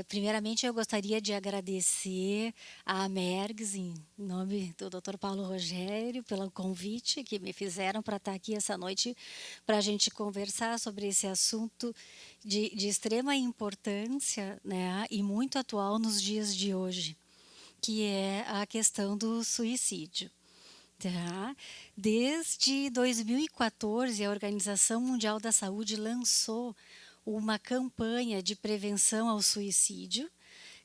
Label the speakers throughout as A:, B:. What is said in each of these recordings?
A: Primeiramente, eu gostaria de agradecer à Mergs, em nome do Dr. Paulo Rogério, pelo convite que me fizeram para estar aqui essa noite para a gente conversar sobre esse assunto de extrema importância, né, e muito atual nos dias de hoje, que é a questão do suicídio. Tá? Desde 2014, a Organização Mundial da Saúde lançou uma campanha de prevenção ao suicídio.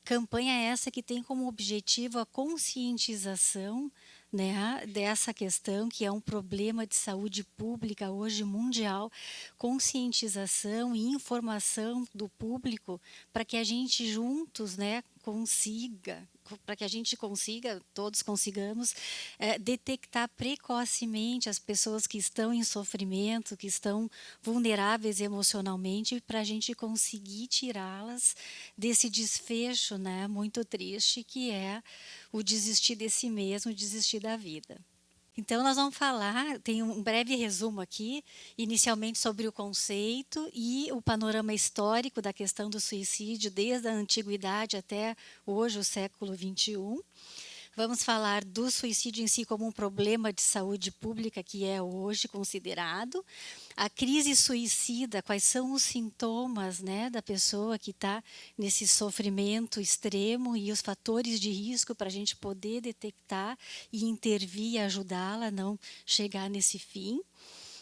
A: Campanha essa que tem como objetivo a conscientização, né, dessa questão, que é um problema de saúde pública hoje mundial, conscientização e informação do público para que a gente juntos, né, para que a gente consiga, todos consigamos, detectar precocemente as pessoas que estão em sofrimento, que estão vulneráveis emocionalmente, para a gente conseguir tirá-las desse desfecho, né, muito triste, que é o desistir de si mesmo, desistir da vida. Então, nós vamos falar, tem um breve resumo aqui, inicialmente sobre o conceito e o panorama histórico da questão do suicídio, desde a antiguidade até hoje, o século XXI. Vamos falar do suicídio em si como um problema de saúde pública que é hoje considerado. A crise suicida, quais são os sintomas, né, da pessoa que está nesse sofrimento extremo e os fatores de risco para a gente poder detectar e intervir e ajudá-la a não chegar nesse fim.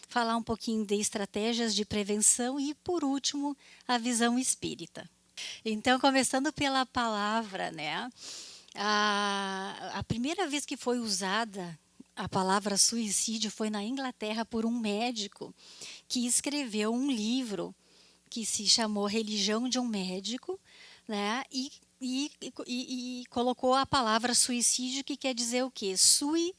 A: Falar um pouquinho de estratégias de prevenção e, por último, a visão espírita. Então, começando pela palavra, né? A primeira vez que foi usada a palavra suicídio foi na Inglaterra por um médico que escreveu um livro que se chamou Religião de um Médico, né? E colocou a palavra suicídio, que quer dizer o quê? Sui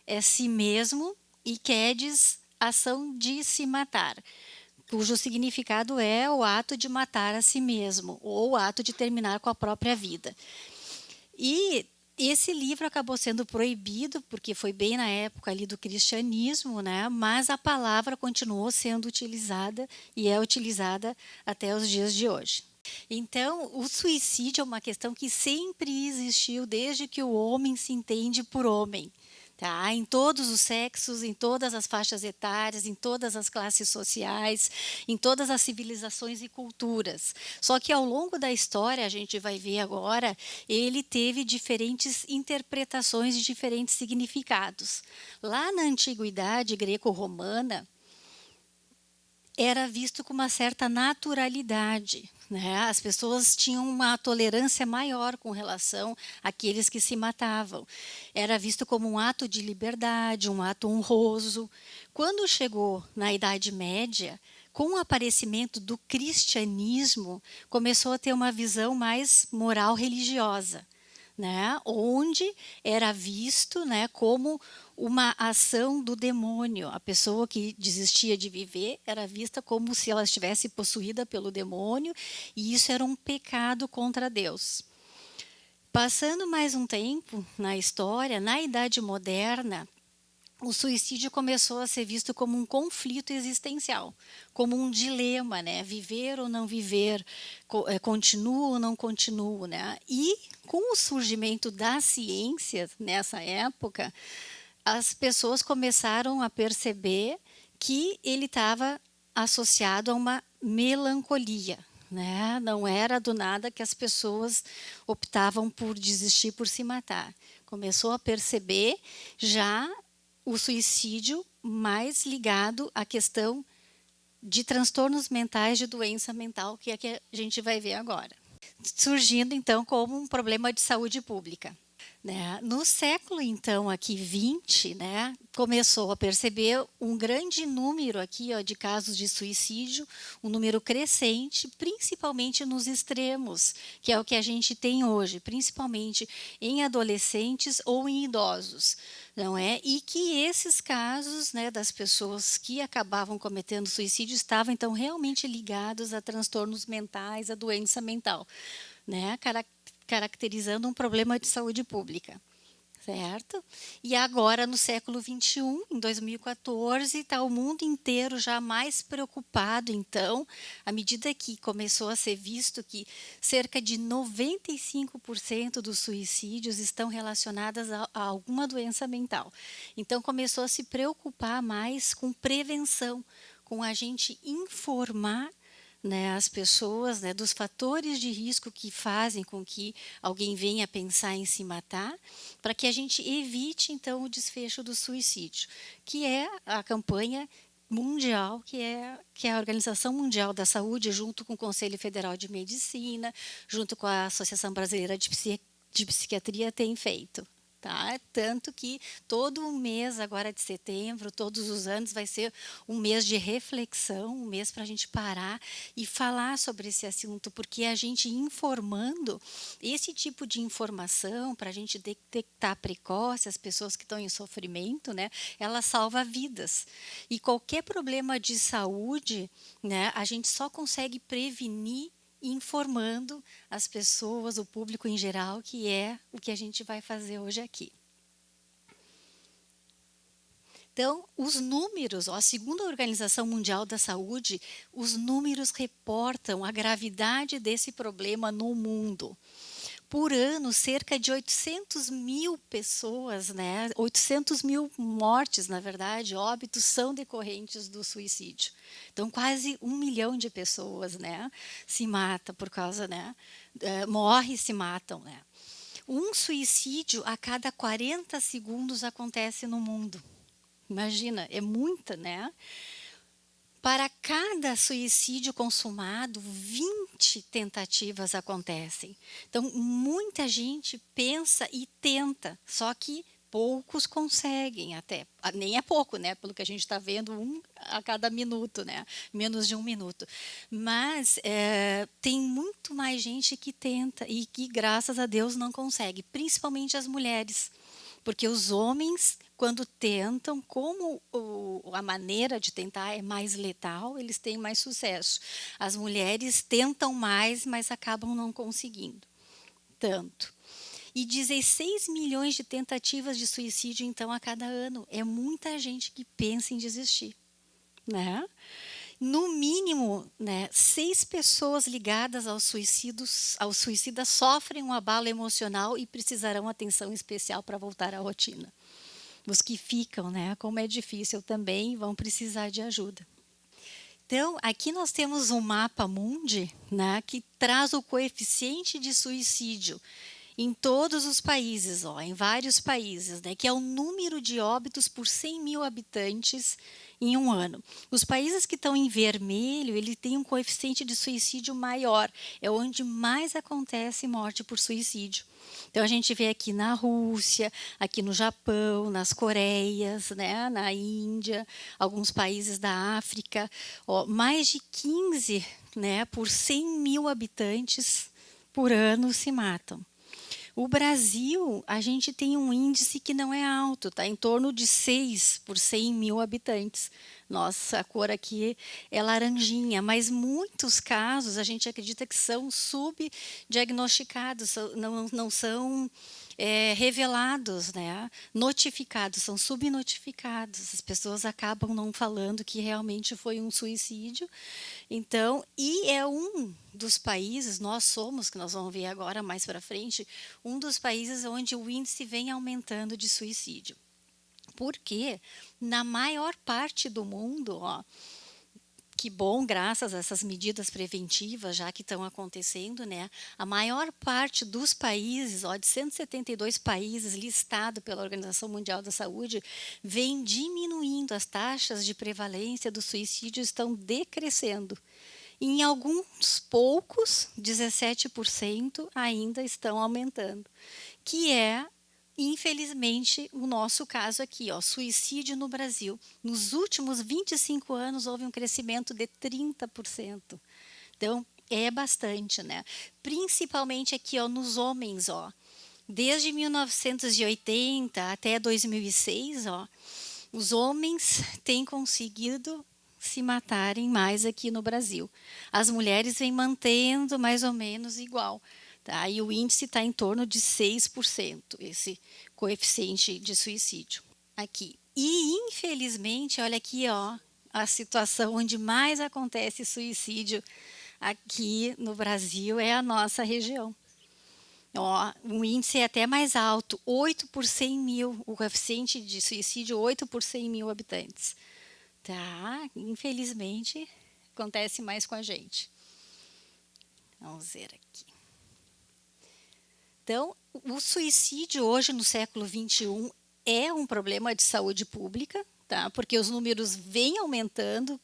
A: é si mesmo e quedes, ação de se matar, cujo significado é o ato de matar a si mesmo, ou o ato de terminar com a própria vida. E esse livro acabou sendo proibido, porque foi bem na época ali do cristianismo, né? Mas a palavra continuou sendo utilizada e é utilizada até os dias de hoje. Então, o suicídio é uma questão que sempre existiu desde que o homem se entende por homem. Tá? Em todos os sexos, em todas as faixas etárias, em todas as classes sociais, em todas as civilizações e culturas. Só que ao longo da história, a gente vai ver agora, ele teve diferentes interpretações e diferentes significados. Lá na antiguidade greco-romana, era visto com uma certa naturalidade. Né? As pessoas tinham uma tolerância maior com relação àqueles que se matavam. Era visto como um ato de liberdade, um ato honroso. Quando chegou na Idade Média, com o aparecimento do cristianismo, começou a ter uma visão mais moral religiosa, né? Onde era visto, né, como uma ação do demônio. A pessoa que desistia de viver era vista como se ela estivesse possuída pelo demônio, e isso era um pecado contra Deus. Passando mais um tempo na história, na Idade Moderna, o suicídio começou a ser visto como um conflito existencial, como um dilema, né? Viver ou não viver, continuo ou não continuo, né? E com o surgimento da ciência nessa época, as pessoas começaram a perceber que ele estava associado a uma melancolia. Né? Não era do nada que as pessoas optavam por desistir, por se matar. Começou a perceber já o suicídio mais ligado à questão de transtornos mentais, de doença mental, que é que a gente vai ver agora. Surgindo, então, como um problema de saúde pública. Né? No século, então, aqui 20, né, começou a perceber um grande número aqui, ó, de casos de suicídio, um número crescente, principalmente nos extremos, que é o que a gente tem hoje, principalmente em adolescentes ou em idosos. Não é? E que esses casos, né, das pessoas que acabavam cometendo suicídio estavam, então, realmente ligados a transtornos mentais, a doença mental, né? Caracterizando um problema de saúde pública. certo? E agora, no século XXI, em 2014, está o mundo inteiro já mais preocupado. Então, à medida que começou a ser visto que cerca de 95% dos suicídios estão relacionados a alguma doença mental. Então, começou a se preocupar mais com prevenção, com a gente informar, né, as pessoas, né, dos fatores de risco que fazem com que alguém venha pensar em se matar, para que a gente evite, então, o desfecho do suicídio, que é a campanha mundial, que é a Organização Mundial da Saúde, junto com o Conselho Federal de Medicina, junto com a Associação Brasileira de Psiquiatria, tem feito. Tá? Tanto que todo o mês agora de setembro, todos os anos, vai ser um mês de reflexão, um mês para a gente parar e falar sobre esse assunto, porque a gente informando esse tipo de informação, para a gente detectar precoce as pessoas que estão em sofrimento, né, ela salva vidas. E qualquer problema de saúde, né, a gente só consegue prevenir informando as pessoas, o público em geral, que é o que a gente vai fazer hoje aqui. Então, os números, ó, segundo a Organização Mundial da Saúde, os números reportam a gravidade desse problema no mundo. Por ano, cerca de 800 mil pessoas, né, 800 mil mortes, na verdade, óbitos, são decorrentes do suicídio. Então, quase 1 milhão de pessoas, né, se mata por causa, né, morre e se matam, né. Um suicídio a cada 40 segundos acontece no mundo. Imagina, é muita, né? Para cada suicídio consumado, 20 tentativas acontecem. Então, muita gente pensa e tenta, só que poucos conseguem até. Nem é pouco, né? Pelo que a gente está vendo, um a cada minuto, né? Menos de 1 minuto. Mas tem muito mais gente que tenta e que, graças a Deus, não consegue, principalmente as mulheres. Porque os homens, quando tentam, como a maneira de tentar é mais letal, eles têm mais sucesso. As mulheres tentam mais, mas acabam não conseguindo tanto. E 16 milhões de tentativas de suicídio, então, a cada ano. É muita gente que pensa em desistir, né? No mínimo, né, 6 pessoas ligadas aos suicidas sofrem um abalo emocional e precisarão atenção especial para voltar à rotina. Os que ficam, né, como é difícil também, vão precisar de ajuda. Então, aqui nós temos um mapa mundi, né, que traz o coeficiente de suicídio em todos os países, ó, em vários países, né, que é o número de óbitos por 100 mil habitantes em um ano. Os países que estão em vermelho, ele tem um coeficiente de suicídio maior, é onde mais acontece morte por suicídio. Então a gente vê aqui na Rússia, aqui no Japão, nas Coreias, né, na Índia, alguns países da África, ó, mais de 15, né, por 100 mil habitantes por ano se matam. O Brasil, a gente tem um índice que não é alto, está em torno de 6 por 100 mil habitantes. Nossa, a cor aqui é laranjinha, mas muitos casos a gente acredita que são subdiagnosticados, não são revelados, né? Notificados, são subnotificados. As pessoas acabam não falando que realmente foi um suicídio. Então, e é um dos países, nós somos, que nós vamos ver agora mais para frente, um dos países onde o índice vem aumentando de suicídio. Porque na maior parte do mundo, ó, que bom, graças a essas medidas preventivas já que estão acontecendo, né? A maior parte dos países, ó, de 172 países listados pela Organização Mundial da Saúde, vem diminuindo as taxas de prevalência do suicídio, estão decrescendo. Em alguns poucos, 17% ainda estão aumentando, que é, infelizmente, o nosso caso aqui, ó, suicídio no Brasil. Nos últimos 25 anos houve um crescimento de 30%. Então, é bastante, né? Principalmente aqui, ó, nos homens, ó. Desde 1980 até 2006, ó, os homens têm conseguido se matarem mais aqui no Brasil. As mulheres vêm mantendo mais ou menos igual. Tá? E o índice está em torno de 6%, esse coeficiente de suicídio. Aqui. E, infelizmente, olha aqui, ó, a situação onde mais acontece suicídio aqui no Brasil é a nossa região. Ó, o índice é até mais alto, 8 por 100 mil, o coeficiente de suicídio 8 por 100 mil habitantes. Tá? Infelizmente, acontece mais com a gente. Vamos ver aqui. Então, o suicídio hoje no século XXI é um problema de saúde pública, tá? Porque os números vêm aumentando,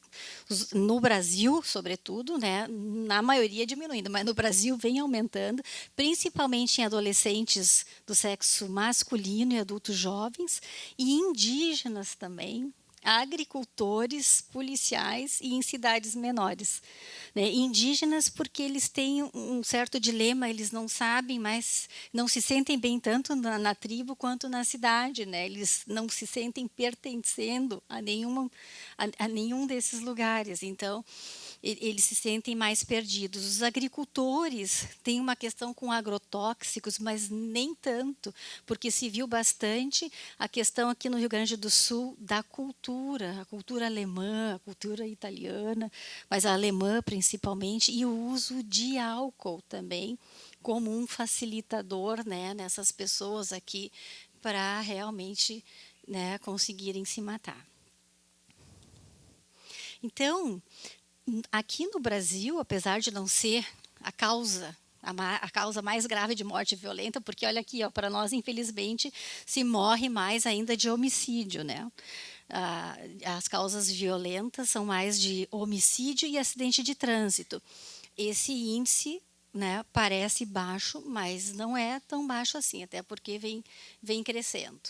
A: no Brasil, sobretudo, né? Na maioria diminuindo, mas no Brasil vem aumentando, principalmente em adolescentes do sexo masculino e adultos jovens, e indígenas também, agricultores, policiais e em cidades menores. Né? Indígenas porque eles têm um certo dilema, eles não sabem mais, não se sentem bem tanto na tribo quanto na cidade, né? Eles não se sentem pertencendo a nenhum desses lugares, então eles se sentem mais perdidos. Os agricultores têm uma questão com agrotóxicos, mas nem tanto, porque se viu bastante a questão aqui no Rio Grande do Sul da cultura, a cultura alemã, a cultura italiana, mas a alemã principalmente, e o uso de álcool também como um facilitador, né, nessas pessoas aqui para realmente, né, conseguirem se matar. Então, aqui no Brasil, apesar de não ser a causa mais grave de morte violenta, porque olha aqui, para nós, infelizmente, se morre mais ainda de homicídio, né? As causas violentas são mais de homicídio e acidente de trânsito. Esse índice, né, parece baixo, mas não é tão baixo assim, até porque vem crescendo.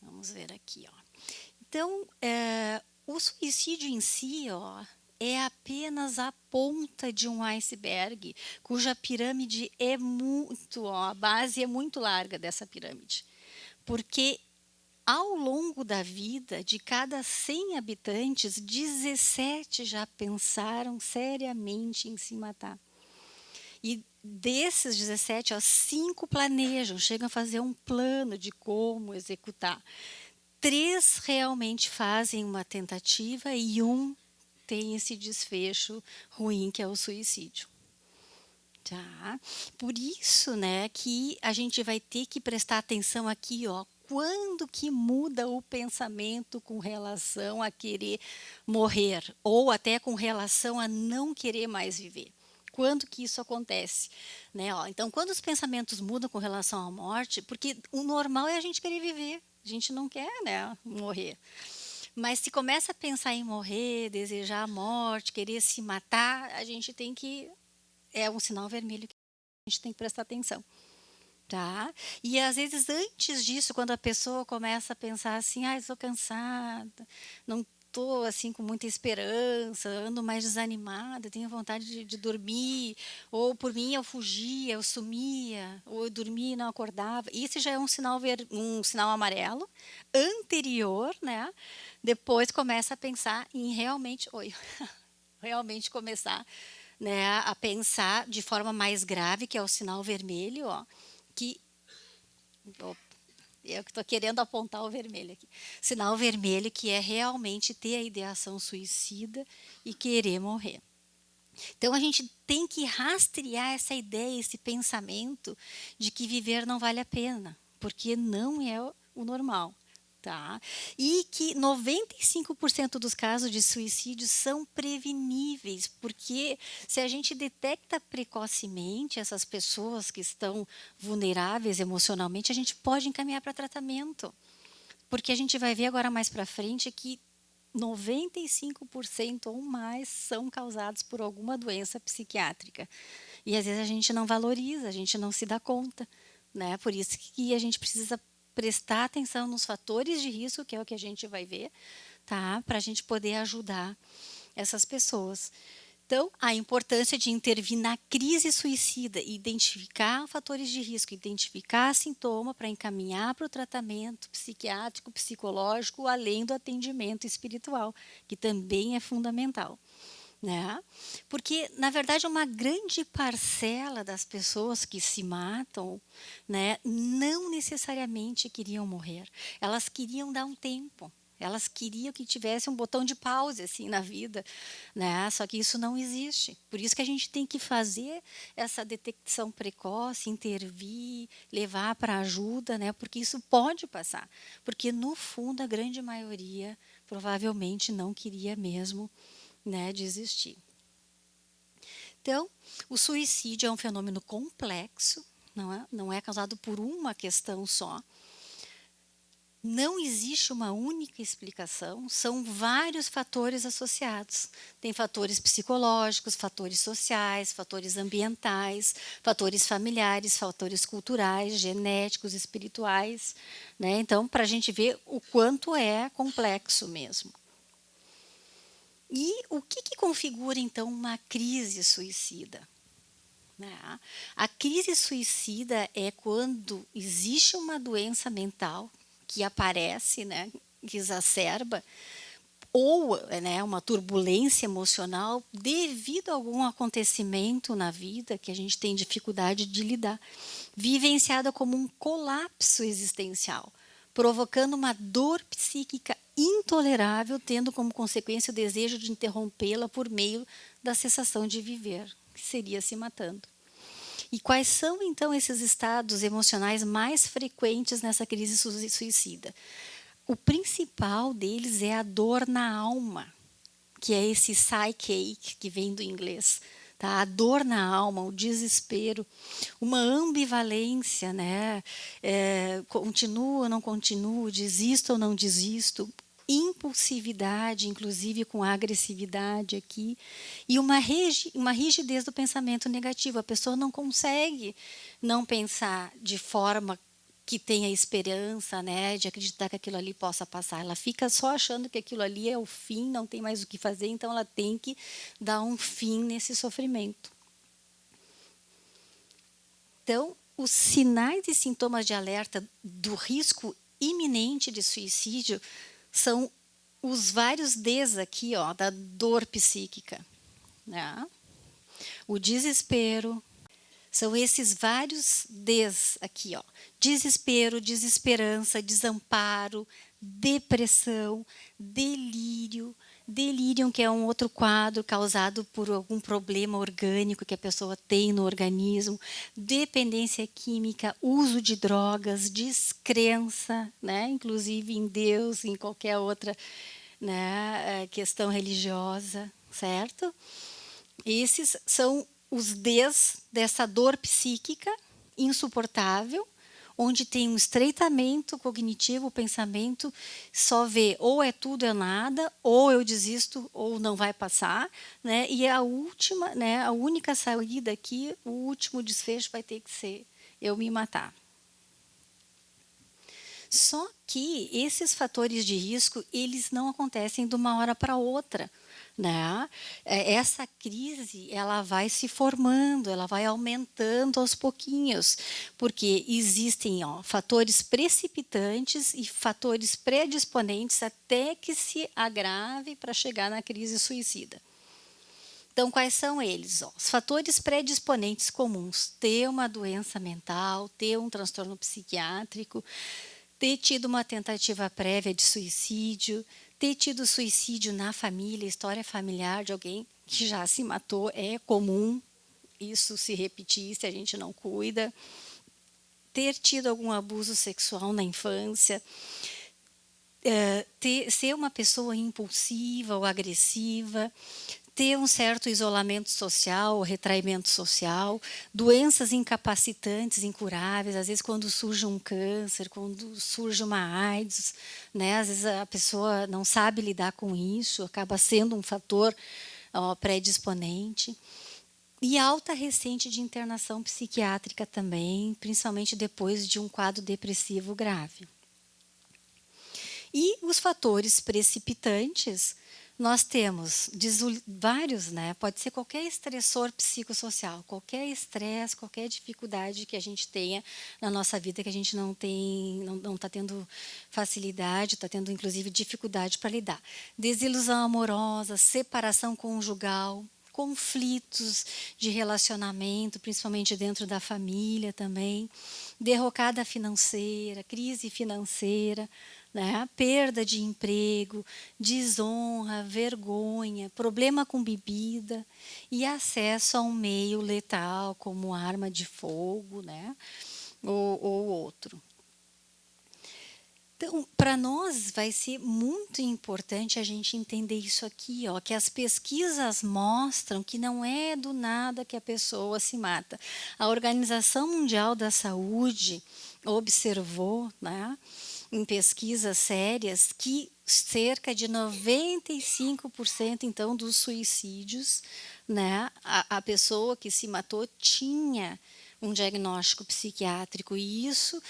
A: Vamos ver aqui, ó. Então, o suicídio em si, ó, é apenas a ponta de um iceberg, cuja pirâmide é muito, ó, a base é muito larga dessa pirâmide. Porque ao longo da vida, de cada 100 habitantes, 17 já pensaram seriamente em se matar. E desses 17, ó, 5 planejam, chegam a fazer um plano de como executar. 3 realmente fazem uma tentativa e 1 tem esse desfecho ruim, que é o suicídio. Tá? Por isso, né, que a gente vai ter que prestar atenção aqui, ó, quando que muda o pensamento com relação a querer morrer, ou até com relação a não querer mais viver. Quando que isso acontece? Né, ó, então, quando os pensamentos mudam com relação à morte, porque o normal é a gente querer viver, a gente não quer, né, morrer. Mas se começa a pensar em morrer, desejar a morte, querer se matar, a gente tem que... É um sinal vermelho que a gente tem que prestar atenção. Tá? E às vezes antes disso, quando a pessoa começa a pensar assim, estou cansada, não estou assim com muita esperança, ando mais desanimada, tenho vontade de dormir, ou por mim eu fugia, eu sumia, ou eu dormia e não acordava. Isso já é um sinal amarelo anterior, né? Depois começa a pensar em realmente começar, né, a pensar de forma mais grave, que é o sinal vermelho, ó, que eu que estou querendo apontar o vermelho aqui. Sinal vermelho, que é realmente ter a ideação suicida e querer morrer. Então a gente tem que rastrear essa ideia, esse pensamento de que viver não vale a pena, porque não é o normal. Tá? E que 95% dos casos de suicídio são preveníveis, porque se a gente detecta precocemente essas pessoas que estão vulneráveis emocionalmente, a gente pode encaminhar para tratamento. Porque a gente vai ver agora mais para frente que 95% ou mais são causados por alguma doença psiquiátrica. E às vezes a gente não valoriza, a gente não se dá conta. Né? Por isso que a gente precisa prestar atenção nos fatores de risco, que é o que a gente vai ver, tá? Para a gente poder ajudar essas pessoas. Então, a importância de intervir na crise suicida, identificar fatores de risco, identificar sintoma para encaminhar para o tratamento psiquiátrico, psicológico, além do atendimento espiritual, que também é fundamental. né? Porque, na verdade, uma grande parcela das pessoas que se matam, né, não necessariamente queriam morrer. Elas queriam dar um tempo. Elas queriam que tivesse um botão de pause assim na vida, né? Só que isso não existe. Por isso que a gente tem que fazer essa detecção precoce, intervir, levar para ajuda, né? Porque isso pode passar. Porque no fundo a grande maioria provavelmente não queria mesmo, né, desistir. Então, o suicídio é um fenômeno complexo, não é causado por uma questão só. Não existe uma única explicação, são vários fatores associados. Tem fatores psicológicos, fatores sociais, fatores ambientais, fatores familiares, fatores culturais, genéticos, espirituais, né? Então, para a gente ver o quanto é complexo mesmo. E o que configura, então, uma crise suicida? Né? A crise suicida é quando existe uma doença mental que aparece, né, que exacerba, ou, né, uma turbulência emocional devido a algum acontecimento na vida que a gente tem dificuldade de lidar, vivenciada como um colapso existencial, provocando uma dor psíquica intolerável, tendo como consequência o desejo de interrompê-la por meio da cessação de viver, que seria se matando. E quais são, então, esses estados emocionais mais frequentes nessa crise suicida? O principal deles é a dor na alma, que é esse psyche ache, que vem do inglês. Tá? A dor na alma, o desespero, uma ambivalência, né? Continuo ou não continuo, desisto ou não desisto, impulsividade, inclusive com agressividade aqui, e uma rigidez do pensamento negativo. A pessoa não consegue não pensar de forma que tenha esperança, né, de acreditar que aquilo ali possa passar. Ela fica só achando que aquilo ali é o fim, não tem mais o que fazer, então ela tem que dar um fim nesse sofrimento. Então, os sinais e sintomas de alerta do risco iminente de suicídio são os vários Ds aqui, ó, da dor psíquica, né? O desespero, são esses vários Ds aqui, ó. Desespero, desesperança, desamparo, depressão, delírio, delírio, que é um outro quadro causado por algum problema orgânico que a pessoa tem no organismo, dependência química, uso de drogas, descrença, né, inclusive em Deus, em qualquer outra, né, questão religiosa, certo? Esses são os Ds dessa dor psíquica insuportável, onde tem um estreitamento cognitivo, o pensamento só vê ou é tudo é nada, ou eu desisto ou não vai passar, né? E a última, né, a única saída aqui, o último desfecho vai ter que ser eu me matar. Só que esses fatores de risco, eles não acontecem de uma hora para outra, né? Essa crise, ela vai se formando, ela vai aumentando aos pouquinhos, porque existem, ó, fatores precipitantes e fatores predisponentes até que se agrave para chegar na crise suicida. Então, quais são eles? Ó, os fatores predisponentes comuns: ter uma doença mental, ter um transtorno psiquiátrico, ter tido uma tentativa prévia de suicídio, ter tido suicídio na família, história familiar de alguém que já se matou, é comum isso se repetir se a gente não cuida. Ter tido algum abuso sexual na infância, ser uma pessoa impulsiva ou agressiva, ter um certo isolamento social, retraimento social, doenças incapacitantes, incuráveis, às vezes quando surge um câncer, quando surge uma AIDS, né? Às vezes a pessoa não sabe lidar com isso, acaba sendo um fator predisponente. E alta recente de internação psiquiátrica também, principalmente depois de um quadro depressivo grave. E os fatores precipitantes, nós temos vários, né? Pode ser qualquer estressor psicossocial, qualquer estresse, qualquer dificuldade que a gente tenha na nossa vida, que a gente não tem, não está tendo facilidade, está tendo inclusive dificuldade para lidar. Desilusão amorosa, separação conjugal, conflitos de relacionamento, principalmente dentro da família também, derrocada financeira, crise financeira, né? Perda de emprego, desonra, vergonha, problema com bebida e acesso a um meio letal, como arma de fogo, né? ou outro. Então, para nós vai ser muito importante a gente entender isso aqui, ó, que as pesquisas mostram que não é do nada que a pessoa se mata. A Organização Mundial da Saúde observou, né, em pesquisas sérias, que cerca de 95% então dos suicídios, né, a pessoa que se matou tinha um diagnóstico psiquiátrico, e isso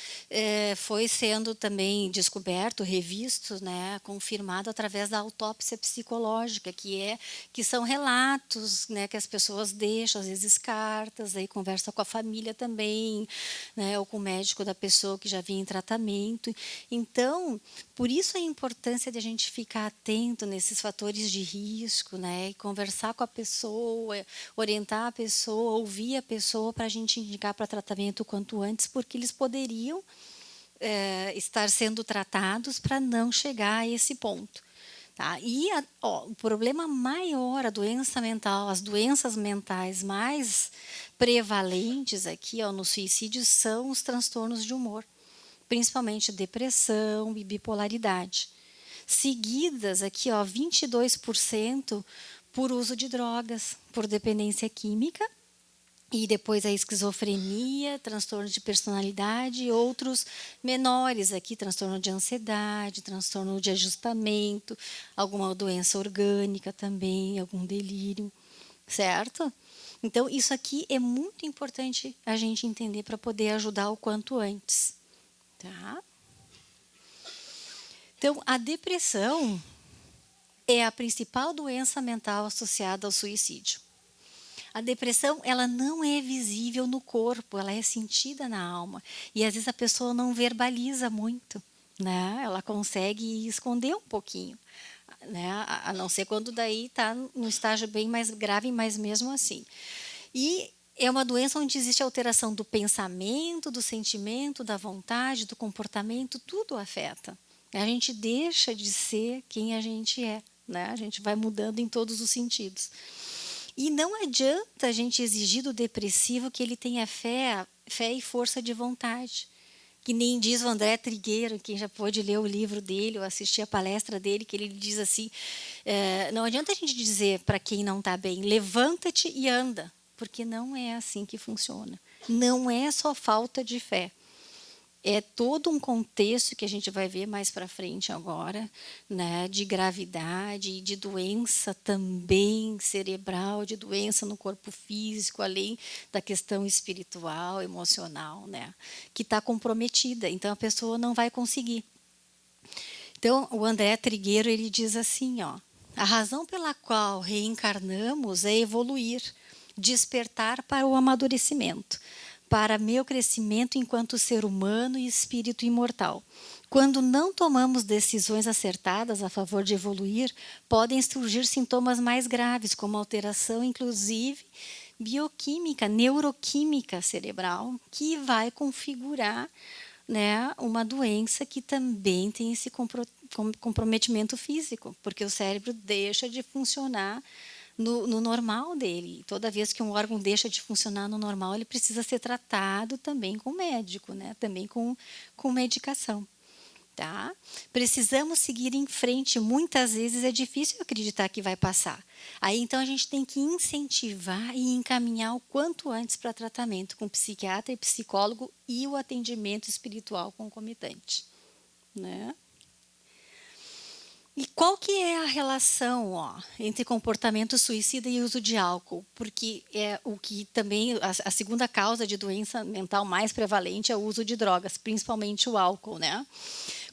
A: foi sendo também descoberto, revisto, né, confirmado através da autópsia psicológica, que são relatos, né, que as pessoas deixam, às vezes cartas, aí conversa com a família também, né, ou com o médico da pessoa que já vinha em tratamento. Então, por isso a importância de a gente ficar atento nesses fatores de risco, né, e conversar com a pessoa, orientar a pessoa, ouvir a pessoa para a gente indicar para tratamento o quanto antes, porque eles poderiam estar sendo tratados para não chegar a esse ponto. Tá? E o problema maior, a doença mental, as doenças mentais mais prevalentes aqui no suicídio são os transtornos de humor, principalmente depressão e bipolaridade. Seguidas aqui, 22% por uso de drogas, por dependência química, e depois a esquizofrenia, transtorno de personalidade e outros menores aqui, transtorno de ansiedade, transtorno de ajustamento, alguma doença orgânica também, algum delírio, certo? Então, isso aqui é muito importante a gente entender para poder ajudar o quanto antes, tá? Então, a depressão é a principal doença mental associada ao suicídio. A depressão, ela não é visível no corpo, ela é sentida na alma. E às vezes a pessoa não verbaliza muito, né? Ela consegue esconder um pouquinho, né? A não ser quando daí está num estágio bem mais grave, mas mesmo assim. E é uma doença onde existe alteração do pensamento, do sentimento, da vontade, do comportamento, tudo afeta. A gente deixa de ser quem a gente é, né? A gente vai mudando em todos os sentidos. E não adianta a gente exigir do depressivo que ele tenha fé e força de vontade. Que nem diz o André Trigueiro, quem já pôde ler o livro dele ou assistir a palestra dele, que ele diz assim, não adianta a gente dizer para quem não está bem, levanta-te e anda, porque não é assim que funciona. Não é só falta de fé. É todo um contexto que a gente vai ver mais para frente agora, né, de gravidade, de doença também cerebral, de doença no corpo físico, além da questão espiritual, emocional, né, que está comprometida. Então, a pessoa não vai conseguir. Então, o André Trigueiro, ele diz assim, a razão pela qual reencarnamos é evoluir, despertar para o amadurecimento, para meu crescimento enquanto ser humano e espírito imortal. Quando não tomamos decisões acertadas a favor de evoluir, podem surgir sintomas mais graves, como alteração, inclusive, bioquímica, neuroquímica cerebral, que vai configurar, né, uma doença que também tem esse comprometimento físico, porque o cérebro deixa de funcionar no normal dele. Toda vez que um órgão deixa de funcionar no normal, ele precisa ser tratado também com médico, né? Também com medicação. Tá? Precisamos seguir em frente. Muitas vezes é difícil acreditar que vai passar. Aí então a gente tem que incentivar e encaminhar o quanto antes para tratamento com psiquiatra e psicólogo e o atendimento espiritual concomitante, né? E qual que é a relação entre comportamento suicida e uso de álcool? Porque é o que também a segunda causa de doença mental mais prevalente é o uso de drogas, principalmente o álcool, né?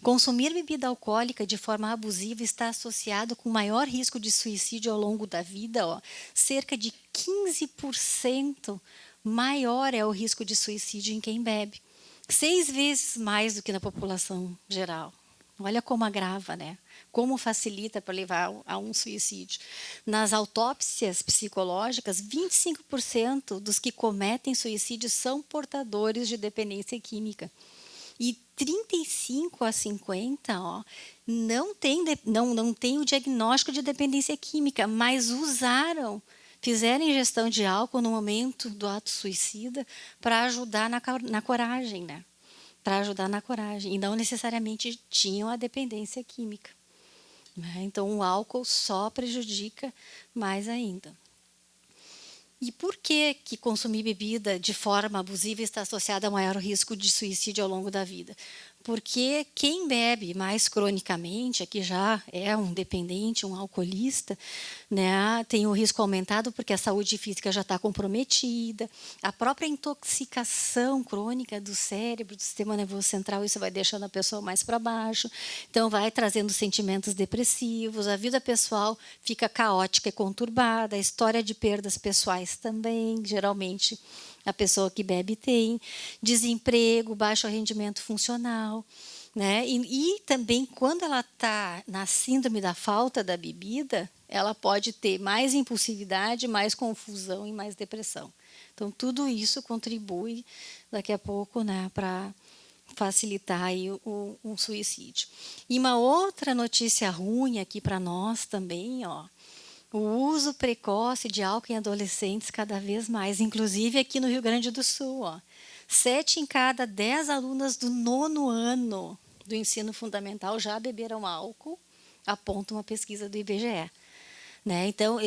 A: Consumir bebida alcoólica de forma abusiva está associado com maior risco de suicídio ao longo da vida. Ó. Cerca de 15% maior é o risco de suicídio em quem bebe. 6 vezes mais do que na população geral. Olha como agrava, né? Como facilita para levar a um suicídio. Nas autópsias psicológicas, 25% dos que cometem suicídio são portadores de dependência química. E 35 a 50, ó, não tem o diagnóstico de dependência química, mas fizeram ingestão de álcool no momento do ato suicida para ajudar na coragem, né? Para ajudar na coragem. E não necessariamente tinham a dependência química. Né? Então, o álcool só prejudica mais ainda. E por que consumir bebida de forma abusiva está associado a maior risco de suicídio ao longo da vida? Porque quem bebe mais cronicamente, aqui já é um dependente, um alcoolista, né, tem o risco aumentado porque a saúde física já está comprometida, a própria intoxicação crônica do cérebro, do sistema nervoso central, isso vai deixando a pessoa mais para baixo, então vai trazendo sentimentos depressivos, a vida pessoal fica caótica e conturbada, a história de perdas pessoais também, geralmente a pessoa que bebe tem, desemprego, baixo rendimento funcional. Né? E também, quando ela está na síndrome da falta da bebida, ela pode ter mais impulsividade, mais confusão e mais depressão. Então, tudo isso contribui, daqui a pouco, né, para facilitar aí um suicídio. E uma outra notícia ruim aqui para nós também, ó, o uso precoce de álcool em adolescentes cada vez mais, inclusive aqui no Rio Grande do Sul. Ó. 7 em cada 10 alunas do 9º ano do ensino fundamental já beberam álcool, aponta uma pesquisa do IBGE. Né? Então,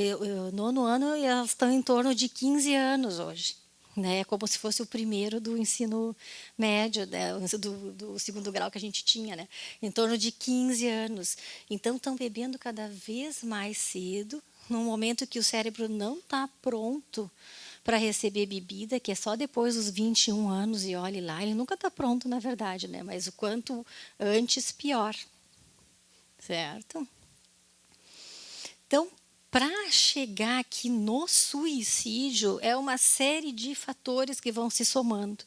A: no 9º ano, elas estão em torno de 15 anos hoje. Né? Como se fosse o primeiro do ensino médio, né? do 2º grau que a gente tinha, né? Em torno de 15 anos. Então, estão bebendo cada vez mais cedo, num momento que o cérebro não está pronto para receber bebida, que é só depois dos 21 anos, e olhe lá, ele nunca está pronto, na verdade, né? Mas o quanto antes, pior. Certo? Então, para chegar aqui no suicídio, é uma série de fatores que vão se somando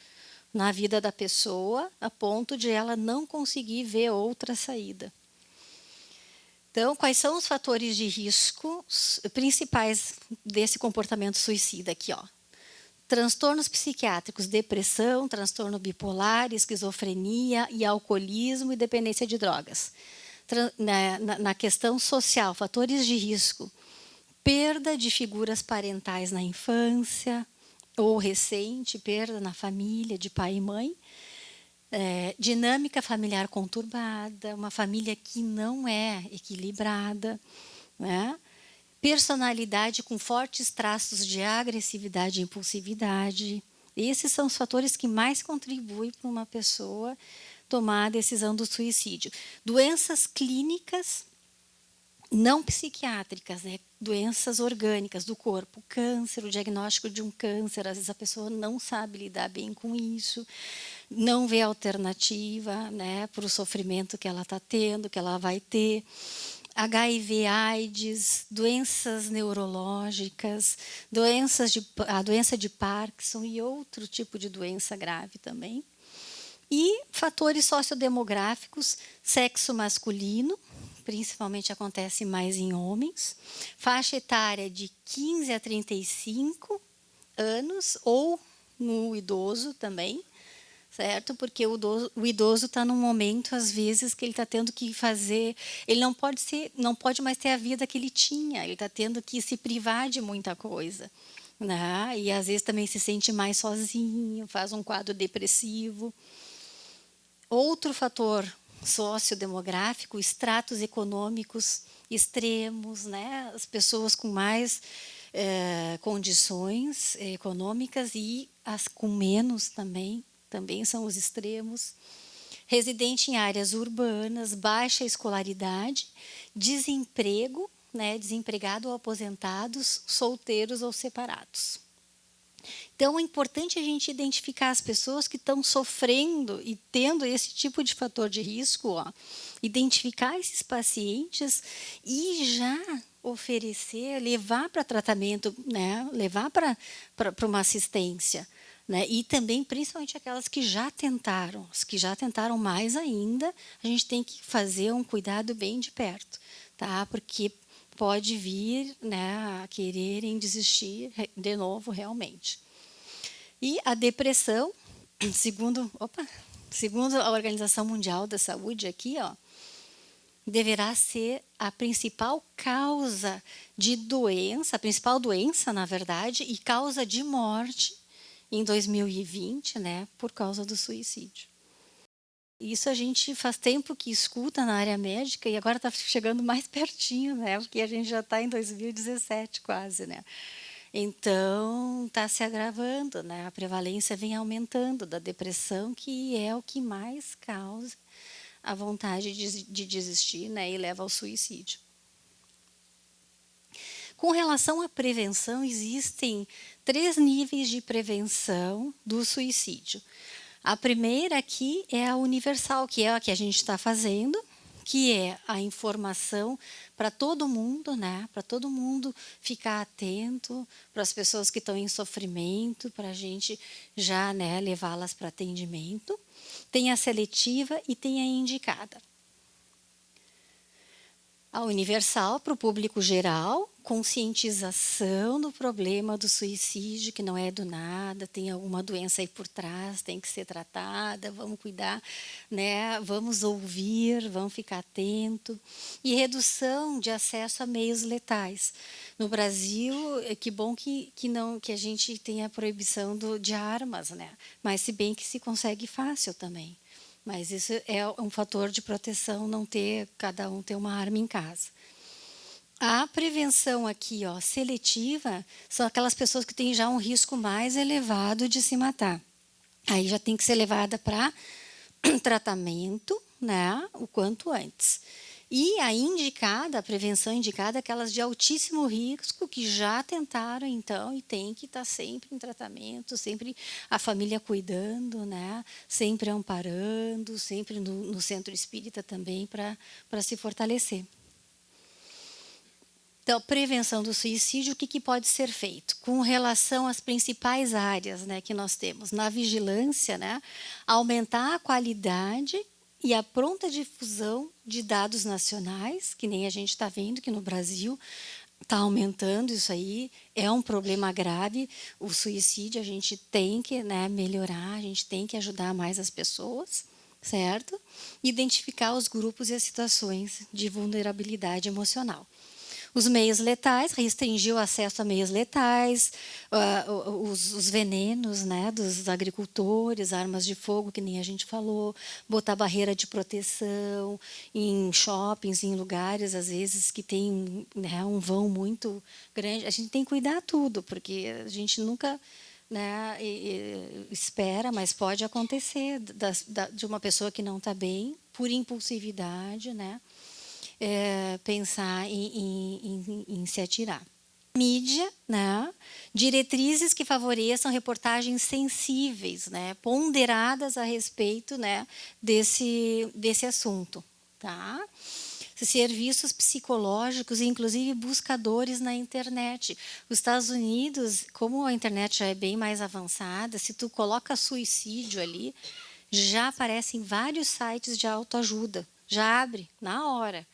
A: na vida da pessoa, a ponto de ela não conseguir ver outra saída. Então, quais são os fatores de risco principais desse comportamento suicida aqui, ó? Transtornos psiquiátricos, depressão, transtorno bipolar, esquizofrenia e alcoolismo e dependência de drogas. Na questão social, fatores de risco, perda de figuras parentais na infância ou recente, perda na família de pai e mãe, dinâmica familiar conturbada, uma família que não é equilibrada, né? Personalidade com fortes traços de agressividade e impulsividade. Esses são os fatores que mais contribuem para uma pessoa tomar a decisão do suicídio. Doenças clínicas não psiquiátricas, né? Doenças orgânicas do corpo, câncer, o diagnóstico de um câncer, às vezes a pessoa não sabe lidar bem com isso, não vê alternativa, né, para o sofrimento que ela está tendo, que ela vai ter. HIV, AIDS, doenças neurológicas, a doença de Parkinson e outro tipo de doença grave também. E fatores sociodemográficos, sexo masculino, principalmente acontece mais em homens, faixa etária de 15 a 35 anos ou no idoso também, certo? Porque o idoso está num momento, às vezes, que ele está tendo que fazer, ele não pode mais ter a vida que ele tinha, ele está tendo que se privar de muita coisa. Né? E às vezes também se sente mais sozinho, faz um quadro depressivo. Outro fator sociodemográfico, estratos econômicos extremos, né? As pessoas com mais condições econômicas e as com menos também são os extremos. Residente em áreas urbanas, baixa escolaridade, desemprego, né? Desempregado ou aposentados, solteiros ou separados. Então, é importante a gente identificar as pessoas que estão sofrendo e tendo esse tipo de fator de risco, ó, identificar esses pacientes e já oferecer, levar para tratamento, né, levar para uma assistência. Né? E também, principalmente aquelas que já tentaram, as que já tentaram mais ainda, a gente tem que fazer um cuidado bem de perto, tá? Porque pode vir, né, a quererem desistir de novo realmente. E a depressão, segundo a Organização Mundial da Saúde aqui, ó, deverá ser a principal causa de doença, a principal doença, na verdade, e causa de morte em 2020, né, por causa do suicídio. Isso a gente faz tempo que escuta na área médica e agora está chegando mais pertinho, né, porque a gente já está em 2017 quase, né. Então, está se agravando, né? A prevalência vem aumentando da depressão, que é o que mais causa a vontade de desistir, né? E leva ao suicídio. Com relação à prevenção, existem 3 níveis de prevenção do suicídio. A primeira aqui é a universal, que é a que a gente está fazendo, que é a informação para todo mundo, né? Para todo mundo ficar atento, para as pessoas que estão em sofrimento, para a gente já, né, levá-las para atendimento. Tem a seletiva e tem a indicada. A universal para o público geral, conscientização do problema do suicídio, que não é do nada, tem alguma doença aí por trás, tem que ser tratada, vamos cuidar, né? Vamos ouvir, vamos ficar atento. E redução de acesso a meios letais. No Brasil, que bom que a gente tem a proibição de armas, né? Mas se bem que se consegue fácil também. Mas isso é um fator de proteção, não ter, cada um ter uma arma em casa. A prevenção aqui, ó, seletiva, são aquelas pessoas que têm já um risco mais elevado de se matar. Aí já tem que ser levada para tratamento, né, o quanto antes. E a indicada, a prevenção indicada, é aquelas de altíssimo risco que já tentaram, então, e tem que estar sempre em tratamento, sempre a família cuidando, né? Sempre amparando, sempre no centro espírita também para se fortalecer. Então, prevenção do suicídio, o que pode ser feito? Com relação às principais áreas, né, que nós temos. Na vigilância, né, aumentar a qualidade e a pronta difusão de dados nacionais, que nem a gente está vendo que no Brasil está aumentando isso aí, é um problema grave. O suicídio a gente tem que, né, melhorar, a gente tem que ajudar mais as pessoas, certo? Identificar os grupos e as situações de vulnerabilidade emocional. Os meios letais, restringir o acesso a meios letais, os venenos, né, dos agricultores, armas de fogo, que nem a gente falou, botar barreira de proteção em shoppings, em lugares, às vezes, que tem, né, um vão muito grande. A gente tem que cuidar tudo, porque a gente nunca, né, espera, mas pode acontecer de uma pessoa que não está bem, por impulsividade, né? Pensar em se atirar. Mídia, né? Diretrizes que favoreçam reportagens sensíveis, né? Ponderadas a respeito, né, desse assunto. Tá? Serviços psicológicos, inclusive buscadores na internet. Os Estados Unidos, como a internet já é bem mais avançada, se tu coloca suicídio ali, já aparecem vários sites de autoajuda. Já abre na hora.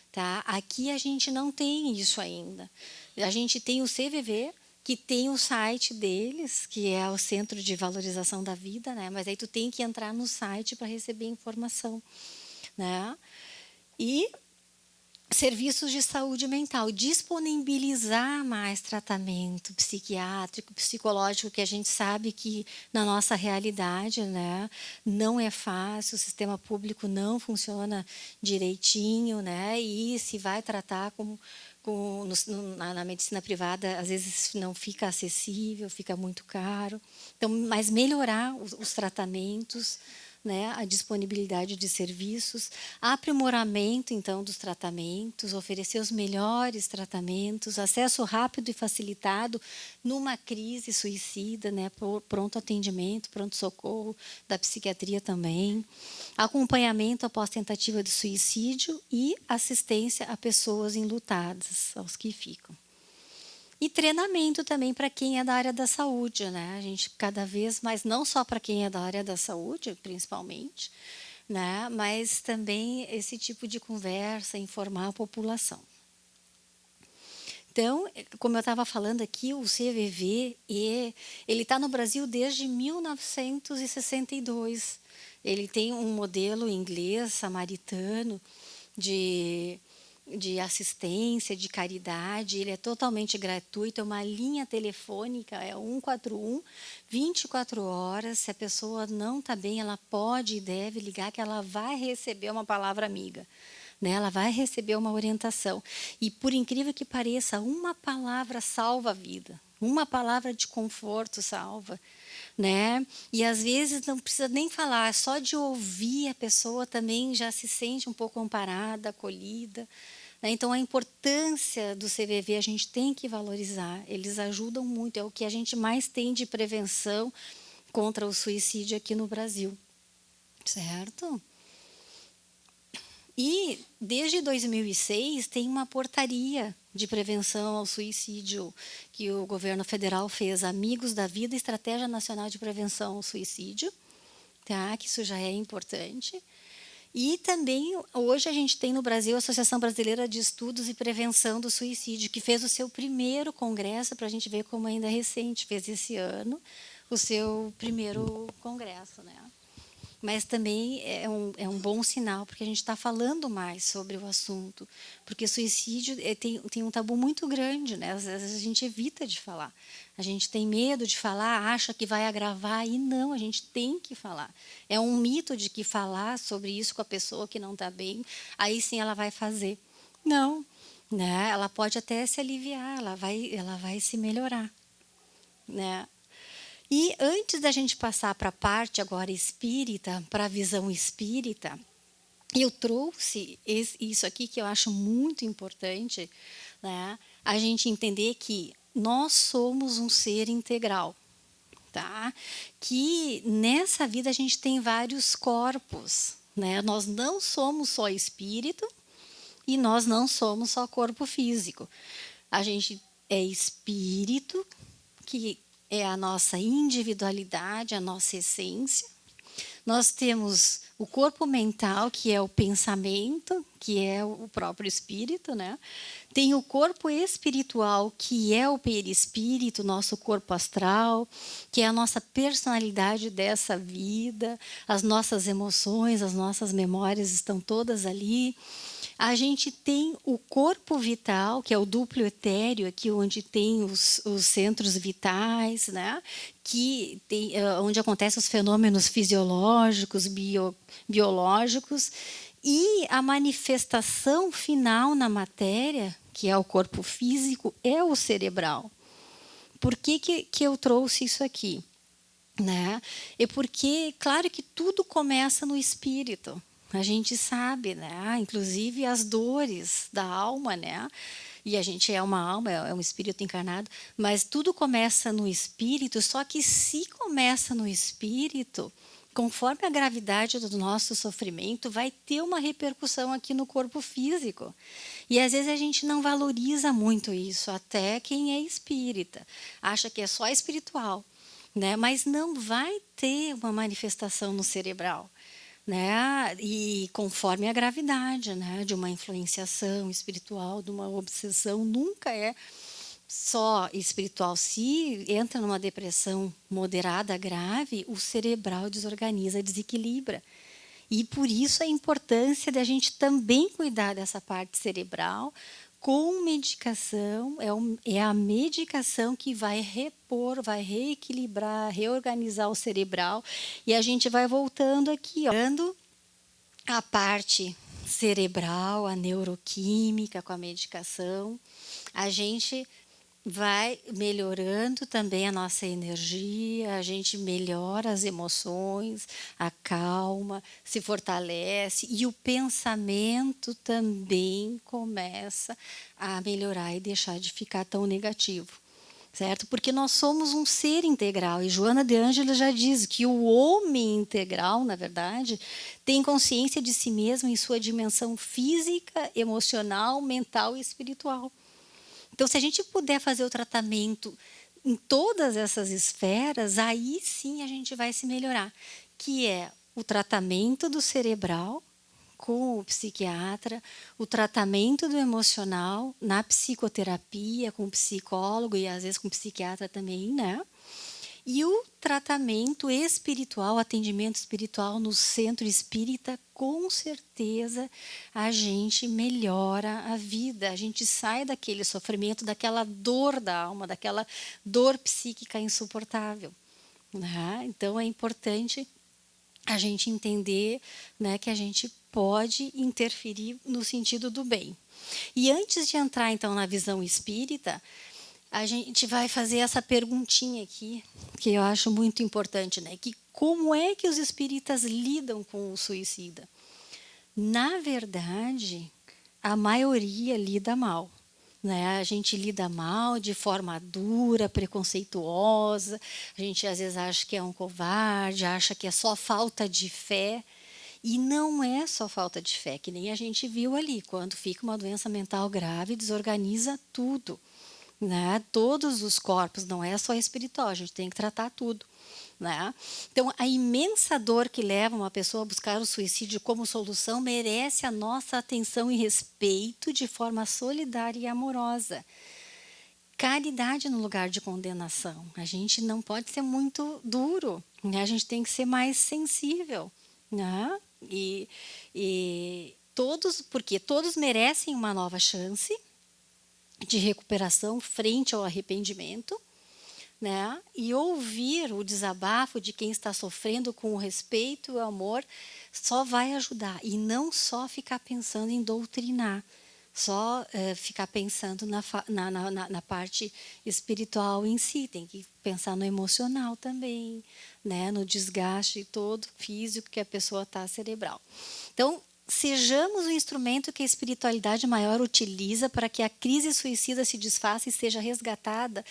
A: Tá? Aqui a gente não tem isso ainda. A gente tem o CVV, que tem o site deles, que é o Centro de Valorização da Vida, né? Mas aí tu tem que entrar no site para receber informação. Né? E serviços de saúde mental, disponibilizar mais tratamento psiquiátrico, psicológico, que a gente sabe que na nossa realidade, né, não é fácil, o sistema público não funciona direitinho, né, e se vai tratar na medicina privada, às vezes não fica acessível, fica muito caro. Então, mas melhorar os tratamentos, né, a disponibilidade de serviços, aprimoramento, então, dos tratamentos, oferecer os melhores tratamentos, acesso rápido e facilitado numa crise suicida, né, pronto atendimento, pronto-socorro da psiquiatria também, acompanhamento após tentativa de suicídio e assistência a pessoas enlutadas, aos que ficam. E treinamento também para quem é da área da saúde, né? A gente cada vez mais, não só para quem é da área da saúde, principalmente, né? Mas também esse tipo de conversa, informar a população. Então, como eu estava falando aqui, o CVV, ele está no Brasil desde 1962. Ele tem um modelo inglês, samaritano, de assistência, de caridade, ele é totalmente gratuito, é uma linha telefônica, é 141, 24 horas, se a pessoa não está bem, ela pode e deve ligar que ela vai receber uma palavra amiga, né? Ela vai receber uma orientação. E por incrível que pareça, uma palavra salva a vida, uma palavra de conforto salva, né? E às vezes não precisa nem falar, só de ouvir a pessoa também já se sente um pouco amparada, acolhida, né? Então a importância do CVV a gente tem que valorizar, eles ajudam muito, é o que a gente mais tem de prevenção contra o suicídio aqui no Brasil, certo? E desde 2006 tem uma portaria de prevenção ao suicídio que o governo federal fez, Amigos da Vida, Estratégia Nacional de Prevenção ao Suicídio, tá? Que isso já é importante. E também hoje a gente tem no Brasil a Associação Brasileira de Estudos e Prevenção do Suicídio, que fez o seu primeiro congresso, para a gente ver como ainda é recente, fez esse ano o seu primeiro congresso, né? Mas também é um bom sinal, porque a gente está falando mais sobre o assunto. Porque suicídio tem um tabu muito grande, né? Às vezes a gente evita de falar. A gente tem medo de falar, acha que vai agravar, e não, a gente tem que falar. É um mito de que falar sobre isso com a pessoa que não está bem, aí sim ela vai fazer. Não, né? Ela pode até se aliviar, ela vai se melhorar, né? E antes da gente passar para a parte agora espírita, para a visão espírita, eu trouxe isso aqui que eu acho muito importante, né? A gente entender que nós somos um ser integral, tá? Que nessa vida a gente tem vários corpos, né? Nós não somos só espírito e nós não somos só corpo físico. A gente é espírito, que é a nossa individualidade, a nossa essência. Nós temos o corpo mental, que é o pensamento, que é o próprio espírito, né? Tem o corpo espiritual, que é o perispírito, nosso corpo astral, que é a nossa personalidade dessa vida, as nossas emoções, as nossas memórias estão todas ali. A gente tem o corpo vital, que é o duplo etéreo, aqui onde tem os centros vitais, né? Que tem, onde acontecem os fenômenos fisiológicos, biológicos, e a manifestação final na matéria, que é o corpo físico, é o cerebral. Por que eu trouxe isso aqui? Né? É porque, claro que tudo começa no espírito. A gente sabe, né? Inclusive as dores da alma, né? E a gente é uma alma, é um espírito encarnado, mas tudo começa no espírito, só que se começa no espírito, conforme a gravidade do nosso sofrimento, vai ter uma repercussão aqui no corpo físico. E às vezes a gente não valoriza muito isso, até quem é espírita, acha que é só espiritual, né? Mas não vai ter uma manifestação no cerebral, né? E conforme a gravidade, né? De uma influenciação espiritual, de uma obsessão, nunca é só espiritual. Se entra numa depressão moderada, grave, o cerebral desorganiza, desequilibra. E por isso a importância de a gente também cuidar dessa parte cerebral com medicação. É a medicação que vai repor, vai reequilibrar, reorganizar o cerebral. E a gente vai voltando aqui, ó, a parte cerebral, a neuroquímica com a medicação. A gente vai melhorando também a nossa energia, a gente melhora as emoções, acalma, se fortalece e o pensamento também começa a melhorar e deixar de ficar tão negativo. Certo? Porque nós somos um ser integral. E Joana de Ângeles já diz que o homem integral, na verdade, tem consciência de si mesmo em sua dimensão física, emocional, mental e espiritual. Então, se a gente puder fazer o tratamento em todas essas esferas, aí sim a gente vai se melhorar, que é o tratamento do cerebral com o psiquiatra, o tratamento do emocional na psicoterapia com o psicólogo e às vezes com o psiquiatra também, né? E o tratamento espiritual, atendimento espiritual no centro espírita, com certeza a gente melhora a vida, a gente sai daquele sofrimento, daquela dor da alma, daquela dor psíquica insuportável. Né? Então é importante a gente entender, né, que a gente pode interferir no sentido do bem. E antes de entrar então na visão espírita, a gente vai fazer essa perguntinha aqui, que eu acho muito importante, né? Que como é que os espíritas lidam com o suicida? Na verdade, a maioria lida mal. Né? A gente lida mal de forma dura, preconceituosa, a gente às vezes acha que é um covarde, acha que é só falta de fé. E não é só falta de fé, que nem a gente viu ali, quando fica uma doença mental grave, desorganiza tudo. Né? Todos os corpos, não é só espiritual, a gente tem que tratar tudo. Né? Então, a imensa dor que leva uma pessoa a buscar o suicídio como solução merece a nossa atenção e respeito de forma solidária e amorosa. Caridade no lugar de condenação. A gente não pode ser muito duro, né? A gente tem que ser mais sensível. Né? E todos, porque todos merecem uma nova chance de recuperação frente ao arrependimento, né? E ouvir o desabafo de quem está sofrendo com o respeito e o amor só vai ajudar. E não só ficar pensando em doutrinar, só ficar pensando na parte espiritual em si. Tem que pensar no emocional também, né? No desgaste todo físico que a pessoa está cerebral. Então, sejamos o instrumento que a espiritualidade maior utiliza para que a crise suicida se desfaça e seja resgatada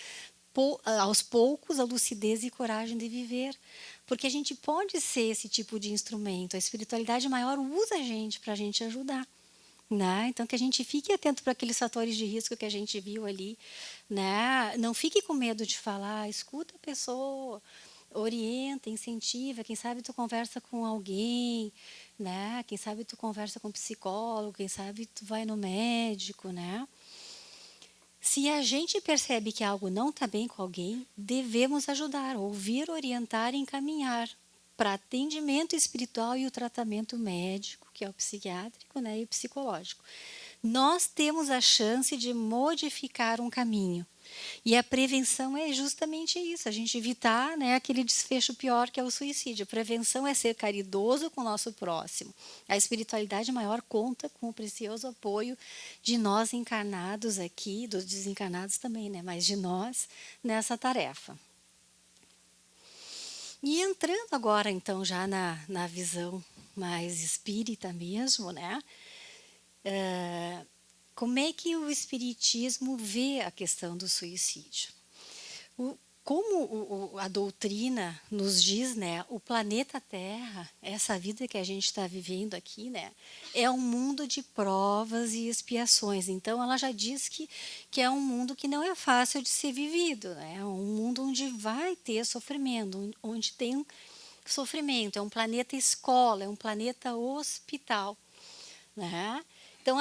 A: aos poucos a lucidez e coragem de viver. Porque a gente pode ser esse tipo de instrumento. A espiritualidade maior usa a gente para a gente ajudar. Né? Então, que a gente fique atento para aqueles fatores de risco que a gente viu ali. Né? Não fique com medo de falar, escuta a pessoa, orienta, incentiva. Quem sabe tu conversa com alguém, né? Quem sabe tu conversa com um psicólogo, quem sabe tu vai no médico, né? Se a gente percebe que algo não está bem com alguém, devemos ajudar, ouvir, orientar e encaminhar para atendimento espiritual e o tratamento médico, que é o psiquiátrico, né, e o psicológico. Nós temos a chance de modificar um caminho. E a prevenção é justamente isso, a gente evitar, né, aquele desfecho pior que é o suicídio. A prevenção é ser caridoso com o nosso próximo. A espiritualidade maior conta com o precioso apoio de nós encarnados aqui, dos desencarnados também, né, mas de nós nessa tarefa. E entrando agora, então, já na visão mais espírita mesmo, né? Como é que o espiritismo vê a questão do suicídio? Como a doutrina nos diz, né, o planeta Terra, essa vida que a gente está vivendo aqui, né, é um mundo de provas e expiações. Então, ela já diz que é um mundo que não é fácil de ser vivido, né, é um mundo onde vai ter sofrimento, onde tem sofrimento. É um planeta escola, é um planeta hospital, né? Então,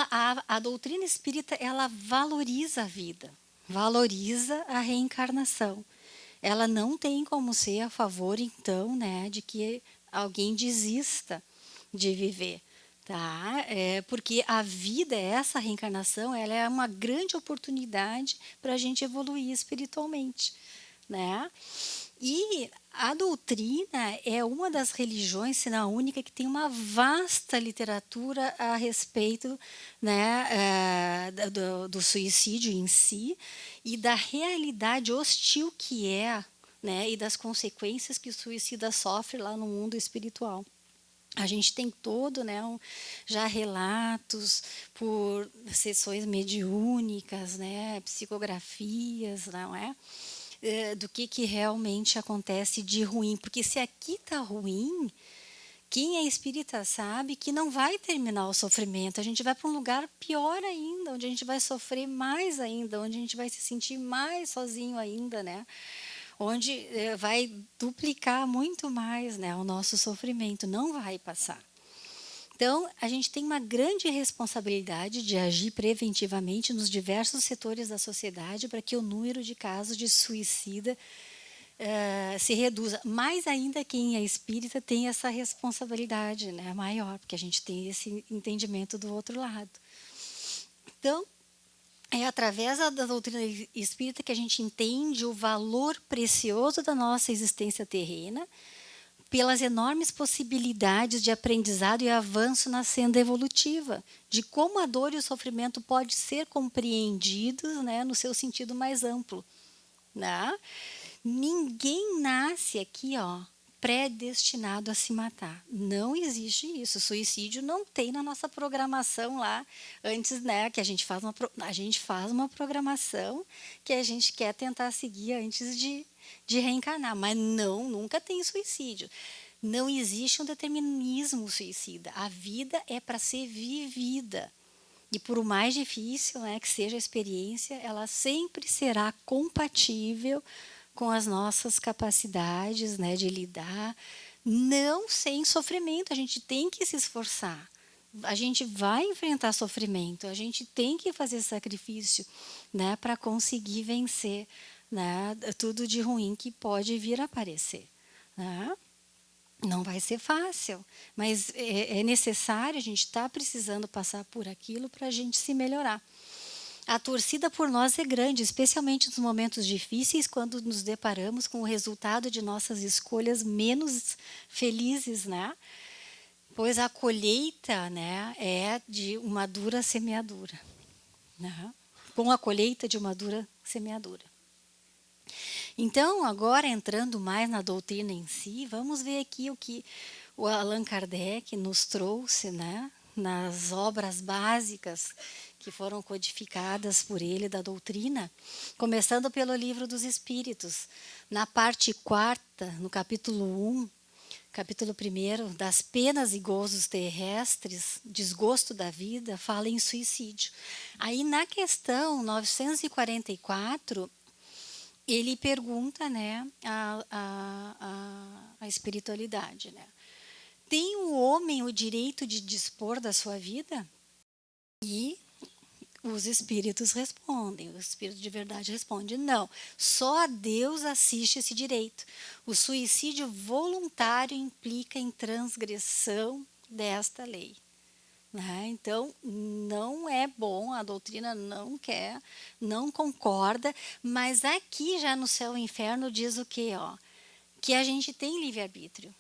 A: a doutrina espírita, ela valoriza a vida, valoriza a reencarnação. Ela não tem como ser a favor, então, né, de que alguém desista de viver. Tá? Porque a vida, essa reencarnação, ela é uma grande oportunidade para a gente evoluir espiritualmente. Né? E a doutrina é uma das religiões, se não a única, que tem uma vasta literatura a respeito, né, do suicídio em si e da realidade hostil que é, né, e das consequências que o suicida sofre lá no mundo espiritual. A gente tem todo, né, já relatos por sessões mediúnicas, né, psicografias, não é? Do que realmente acontece de ruim. Porque se aqui está ruim, quem é espírita sabe que não vai terminar o sofrimento. A gente vai para um lugar pior ainda, onde a gente vai sofrer mais ainda, onde a gente vai se sentir mais sozinho ainda, né? Onde vai duplicar muito mais, né, o nosso sofrimento. Não vai passar. Então, a gente tem uma grande responsabilidade de agir preventivamente nos diversos setores da sociedade para que o número de casos de suicida se reduza. Mais ainda quem é espírita tem essa responsabilidade, né, maior, porque a gente tem esse entendimento do outro lado. Então, é através da doutrina espírita que a gente entende o valor precioso da nossa existência terrena, pelas enormes possibilidades de aprendizado e avanço na senda evolutiva, de como a dor e o sofrimento podem ser compreendidos, né, no seu sentido mais amplo. Né? Ninguém nasce aqui, ó, predestinado a se matar. Não existe isso. Suicídio não tem na nossa programação lá antes, né? Que a gente faz uma programação que a gente quer tentar seguir antes de reencarnar, mas não, nunca tem suicídio. Não existe um determinismo suicida. A vida é para ser vivida. E por mais difícil, né, que seja a experiência, ela sempre será compatível com as nossas capacidades, né, de lidar, não sem sofrimento. A gente tem que se esforçar. A gente vai enfrentar sofrimento, a gente tem que fazer sacrifício, né, para conseguir vencer, né, tudo de ruim que pode vir a aparecer. Né? Não vai ser fácil, mas é necessário, a gente está precisando passar por aquilo para a gente se melhorar. A torcida por nós é grande, especialmente nos momentos difíceis, quando nos deparamos com o resultado de nossas escolhas menos felizes, né? Pois a colheita, né, é de uma dura semeadura. Né? Com a colheita de uma dura semeadura. Então, agora entrando mais na doutrina em si, vamos ver aqui o que o Allan Kardec nos trouxe, né, nas obras básicas que foram codificadas por ele da doutrina, começando pelo Livro dos Espíritos, na parte 4ª, no capítulo 1, capítulo 1, das penas e gozos terrestres, desgosto da vida, fala em suicídio. Aí na questão 944, ele pergunta, né, a espiritualidade, né? Tem o homem o direito de dispor da sua vida? E os espíritos respondem, o espírito de verdade responde, não, só a Deus assiste esse direito. O suicídio voluntário implica em transgressão desta lei. Né? Então, não é bom, a doutrina não quer, não concorda, mas aqui já no céu e inferno diz o quê? Ó? Que a gente tem livre-arbítrio.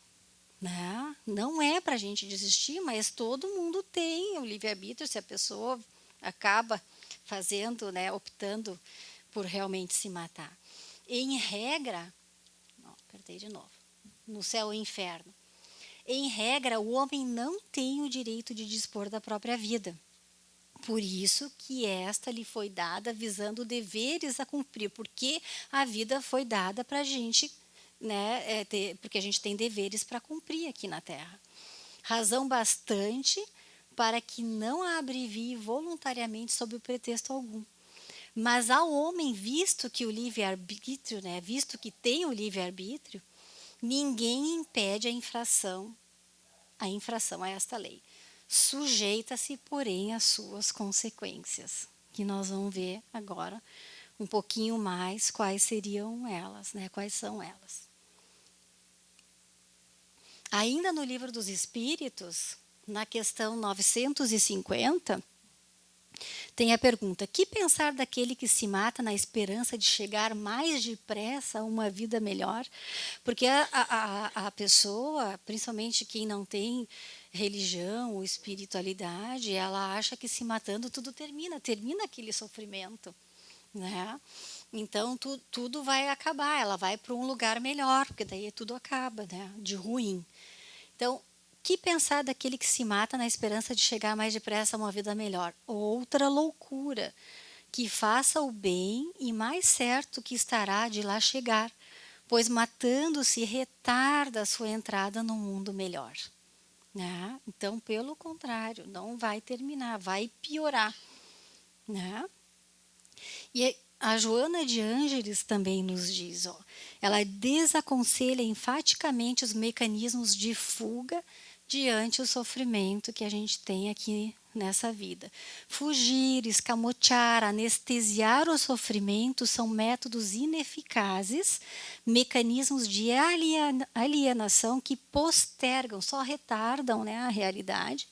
A: Né? Não é para a gente desistir, mas todo mundo tem o livre-arbítrio se a pessoa acaba fazendo, né, optando por realmente se matar. Em regra, apertei de novo, no céu e inferno, em regra, o homem não tem o direito de dispor da própria vida. Por isso que esta lhe foi dada visando deveres a cumprir, porque a vida foi dada para a gente, né, porque a gente tem deveres para cumprir aqui na Terra. Razão bastante para que não a abrevie voluntariamente sob o pretexto algum. Mas ao homem, visto que o livre-arbítrio, né, visto que tem o livre-arbítrio, ninguém impede a infração a esta lei. Sujeita-se, porém, às suas consequências, que nós vamos ver agora um pouquinho mais quais seriam elas, né? Quais são elas. Ainda no Livro dos Espíritos, na questão 950, Tem a pergunta: que pensar daquele que se mata na esperança de chegar mais depressa a uma vida melhor? Porque a pessoa, principalmente quem não tem religião ou espiritualidade, ela acha que se matando tudo termina aquele sofrimento, né? Então tudo vai acabar, ela vai para um lugar melhor, porque daí tudo acaba, né? De ruim. Então, que pensar daquele que se mata na esperança de chegar mais depressa a uma vida melhor? Outra loucura, que faça o bem e mais certo que estará de lá chegar, pois matando-se retarda a sua entrada no mundo melhor. Né? Então, pelo contrário, não vai terminar, vai piorar. Né? E a Joana de Ângeles também nos diz, ó, ela desaconselha enfaticamente os mecanismos de fuga diante do sofrimento que a gente tem aqui nessa vida. Fugir, escamotear, anestesiar o sofrimento são métodos ineficazes, mecanismos de alienação que postergam, só retardam, né, a realidade,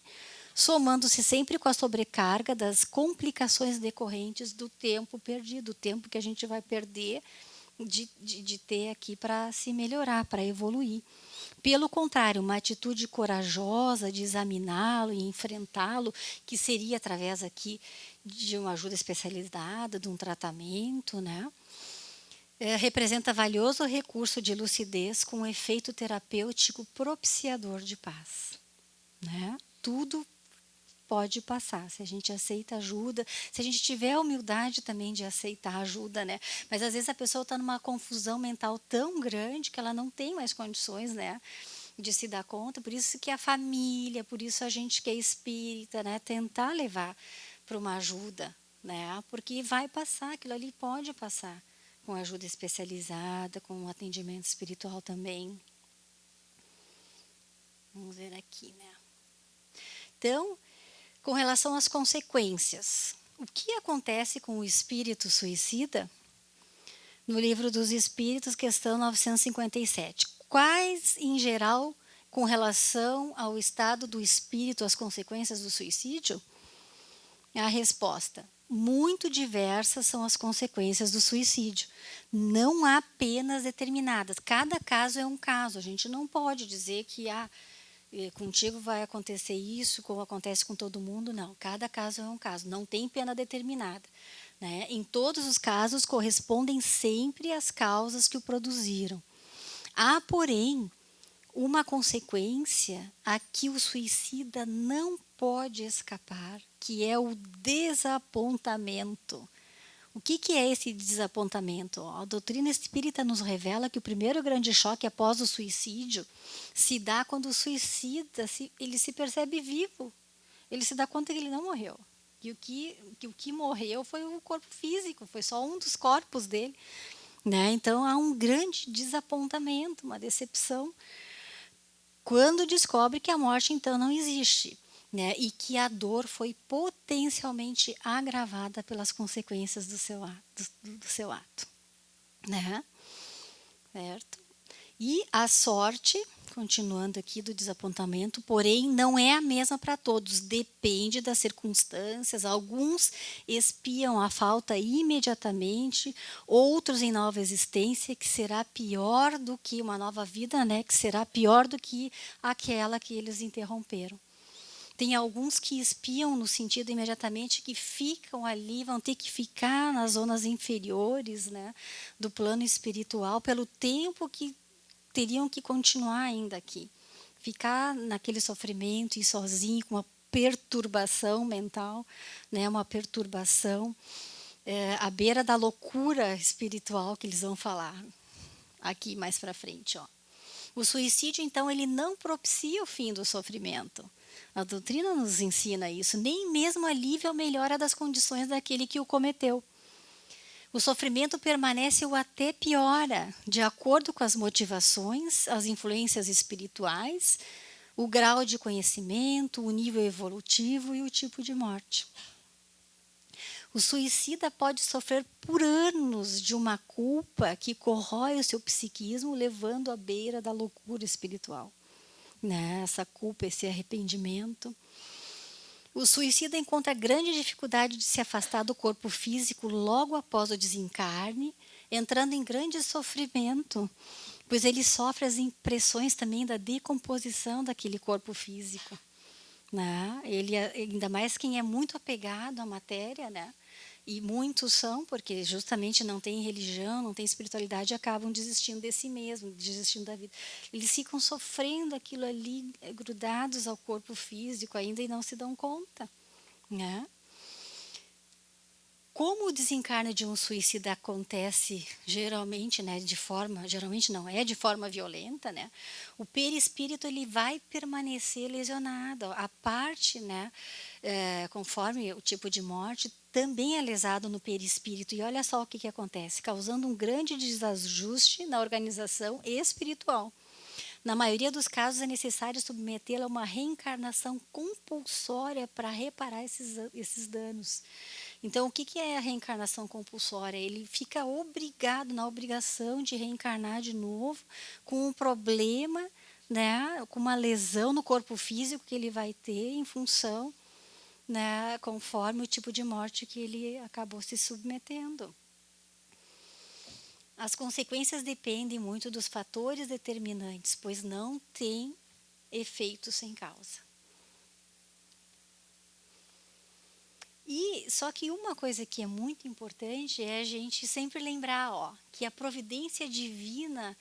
A: somando-se sempre com a sobrecarga das complicações decorrentes do tempo perdido, o tempo que a gente vai perder de ter aqui para se melhorar, para evoluir. Pelo contrário, uma atitude corajosa de examiná-lo e enfrentá-lo, que seria através aqui de uma ajuda especializada, de um tratamento, né? Representa valioso recurso de lucidez com um efeito terapêutico propiciador de paz. Né? Tudo pode passar, se a gente aceita ajuda, se a gente tiver a humildade também de aceitar ajuda, né? Mas às vezes a pessoa está numa confusão mental tão grande que ela não tem mais condições, né, de se dar conta. Por isso que a família, por isso a gente que é espírita, né, tentar levar para uma ajuda, né? Porque vai passar, aquilo ali pode passar com ajuda especializada, com um atendimento espiritual também. Vamos ver aqui, né? Então, com relação às consequências, o que acontece com o espírito suicida? No Livro dos Espíritos, questão 957. Quais, em geral, com relação ao estado do espírito, as consequências do suicídio? A resposta: muito diversas são as consequências do suicídio. Não há penas determinadas. Cada caso é um caso. A gente não pode dizer que contigo vai acontecer isso, como acontece com todo mundo. Não, cada caso é um caso, não tem pena determinada. Né? Em todos os casos, correspondem sempre às causas que o produziram. Há, porém, uma consequência a que o suicida não pode escapar, que é o desapontamento. O que é esse desapontamento? A doutrina espírita nos revela que o primeiro grande choque após o suicídio se dá quando o suicida ele se percebe vivo. Ele se dá conta que ele não morreu. Que o que morreu foi o corpo físico, foi só um dos corpos dele. Né? Então há um grande desapontamento, uma decepção, quando descobre que a morte então não existe. Né, e que a dor foi potencialmente agravada pelas consequências do seu ato. Né? Certo? E a sorte, continuando aqui do desapontamento, porém não é a mesma para todos, depende das circunstâncias. Alguns espiam a falta imediatamente, outros em nova existência, que será pior do que uma nova vida, né, que será pior do que aquela que eles interromperam. Tem alguns que espiam no sentido imediatamente que ficam ali, vão ter que ficar nas zonas inferiores, né, do plano espiritual pelo tempo que teriam que continuar ainda aqui. Ficar naquele sofrimento e sozinho, com uma perturbação mental, né, uma perturbação à beira da loucura espiritual que eles vão falar aqui mais para frente. Ó. O suicídio, então, ele não propicia o fim do sofrimento. A doutrina nos ensina isso, nem mesmo alívio ou melhora das condições daquele que o cometeu. O sofrimento permanece ou até piora, de acordo com as motivações, as influências espirituais, o grau de conhecimento, o nível evolutivo e o tipo de morte. O suicida pode sofrer por anos de uma culpa que corrói o seu psiquismo, levando à beira da loucura espiritual. Né? Essa culpa, esse arrependimento. O suicida encontra grande dificuldade de se afastar do corpo físico logo após o desencarne, entrando em grande sofrimento, pois ele sofre as impressões também da decomposição daquele corpo físico, né? Ele, ainda mais quem é muito apegado à matéria, né? E muitos são, porque justamente não tem religião, não tem espiritualidade, acabam desistindo de si mesmo, desistindo da vida. Eles ficam sofrendo aquilo ali, grudados ao corpo físico ainda e não se dão conta, né? Como o desencarne de um suicida acontece geralmente, né, geralmente não é de forma violenta, né? O perispírito ele vai permanecer lesionado. A parte, né, conforme o tipo de morte, também é lesado no perispírito. E olha só o que acontece, causando um grande desajuste na organização espiritual. Na maioria dos casos, é necessário submetê-la a uma reencarnação compulsória para reparar esses danos. Então, o que é a reencarnação compulsória? Ele fica obrigado, na obrigação de reencarnar de novo com um problema, né, com uma lesão no corpo físico que ele vai ter em função, né, conforme o tipo de morte que ele acabou se submetendo. As consequências dependem muito dos fatores determinantes, pois não tem efeito sem causa. E só que uma coisa que é muito importante é a gente sempre lembrar, que a providência divina,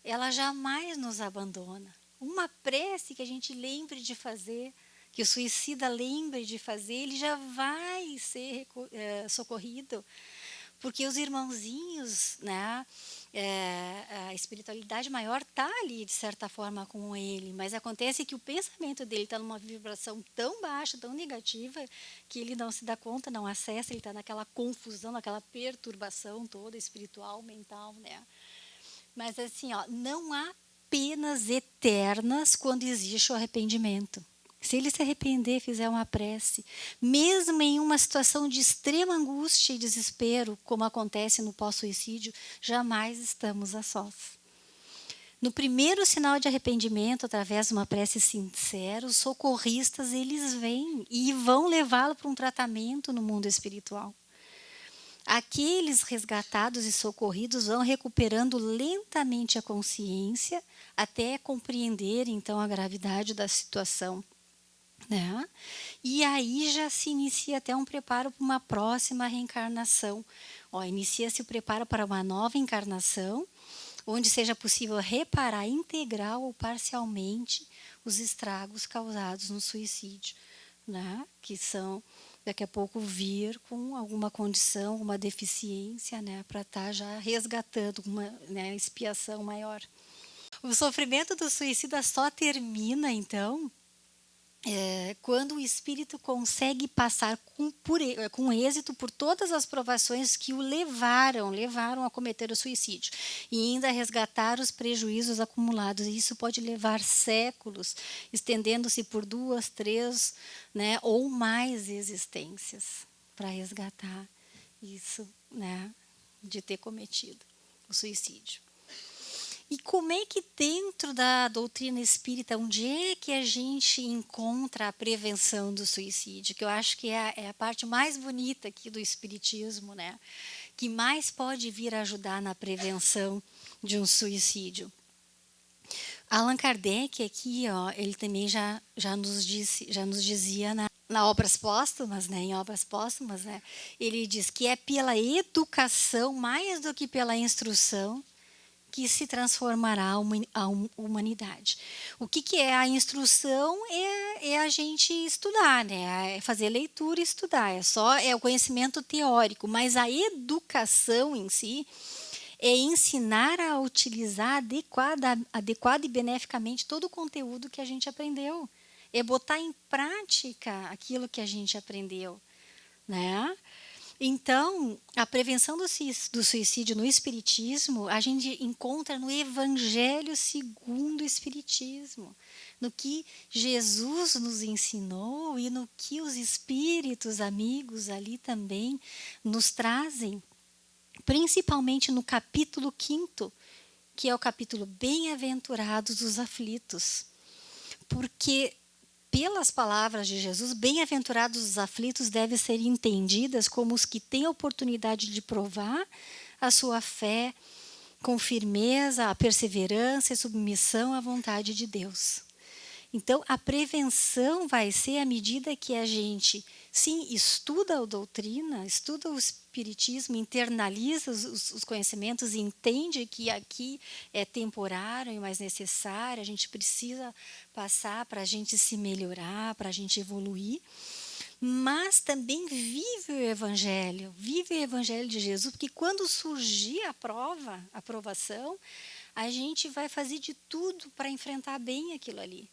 A: ela jamais nos abandona. Uma prece que a gente lembre de fazer, que o suicida lembre de fazer, ele já vai ser socorrido. Porque os irmãozinhos, né, a espiritualidade maior está ali, de certa forma, com ele. Mas acontece que o pensamento dele está numa vibração tão baixa, tão negativa, que ele não se dá conta, não acessa, ele está naquela confusão, naquela perturbação toda espiritual, mental, né? Mas assim, não há penas eternas quando existe o arrependimento. Se ele se arrepender, fizer uma prece, mesmo em uma situação de extrema angústia e desespero, como acontece no pós-suicídio, jamais estamos a sós. No primeiro sinal de arrependimento, através de uma prece sincera, os socorristas eles vêm e vão levá-lo para um tratamento no mundo espiritual. Aqueles resgatados e socorridos vão recuperando lentamente a consciência até compreender então a gravidade da situação, né? E aí já se inicia até um preparo para uma próxima reencarnação. Inicia-se o preparo para uma nova encarnação, onde seja possível reparar integral ou parcialmente os estragos causados no suicídio, né? Que são daqui a pouco vir com alguma condição, uma deficiência, né, para estar já resgatando uma, né, expiação maior. O sofrimento do suicida só termina, então, quando o espírito consegue passar com êxito por todas as provações que o levaram a cometer o suicídio e ainda resgatar os prejuízos acumulados. E isso pode levar séculos, estendendo-se por 2, 3, né, ou mais existências para resgatar isso, né, de ter cometido o suicídio. E como é que dentro da doutrina espírita, onde é que a gente encontra a prevenção do suicídio? Que eu acho que é a parte mais bonita aqui do espiritismo, né? Que mais pode vir a ajudar na prevenção de um suicídio. Allan Kardec aqui, ele também já nos dizia na Obras Póstumas, né? Em Obras Póstumas, né? Ele diz que é pela educação, mais do que pela instrução, que se transformará a humanidade. O que é a instrução? É a gente estudar, né? É fazer leitura e estudar. É o conhecimento teórico, mas a educação em si é ensinar a utilizar adequada e beneficamente todo o conteúdo que a gente aprendeu. É botar em prática aquilo que a gente aprendeu, né? Então, a prevenção do suicídio no Espiritismo, a gente encontra no Evangelho segundo o Espiritismo, no que Jesus nos ensinou e no que os espíritos amigos ali também nos trazem, principalmente no capítulo 5º, que é o capítulo Bem-aventurados os aflitos, porque pelas palavras de Jesus, bem-aventurados os aflitos devem ser entendidas como os que têm a oportunidade de provar a sua fé com firmeza, a perseverança e submissão à vontade de Deus. Então, a prevenção vai ser à medida que a gente, sim, estuda a doutrina, estuda o espiritismo, internaliza os conhecimentos e entende que aqui é temporário, mas necessário, a gente precisa passar para a gente se melhorar, para a gente evoluir, mas também vive o Evangelho de Jesus, porque quando surgir a prova, a aprovação, a gente vai fazer de tudo para enfrentar bem aquilo ali,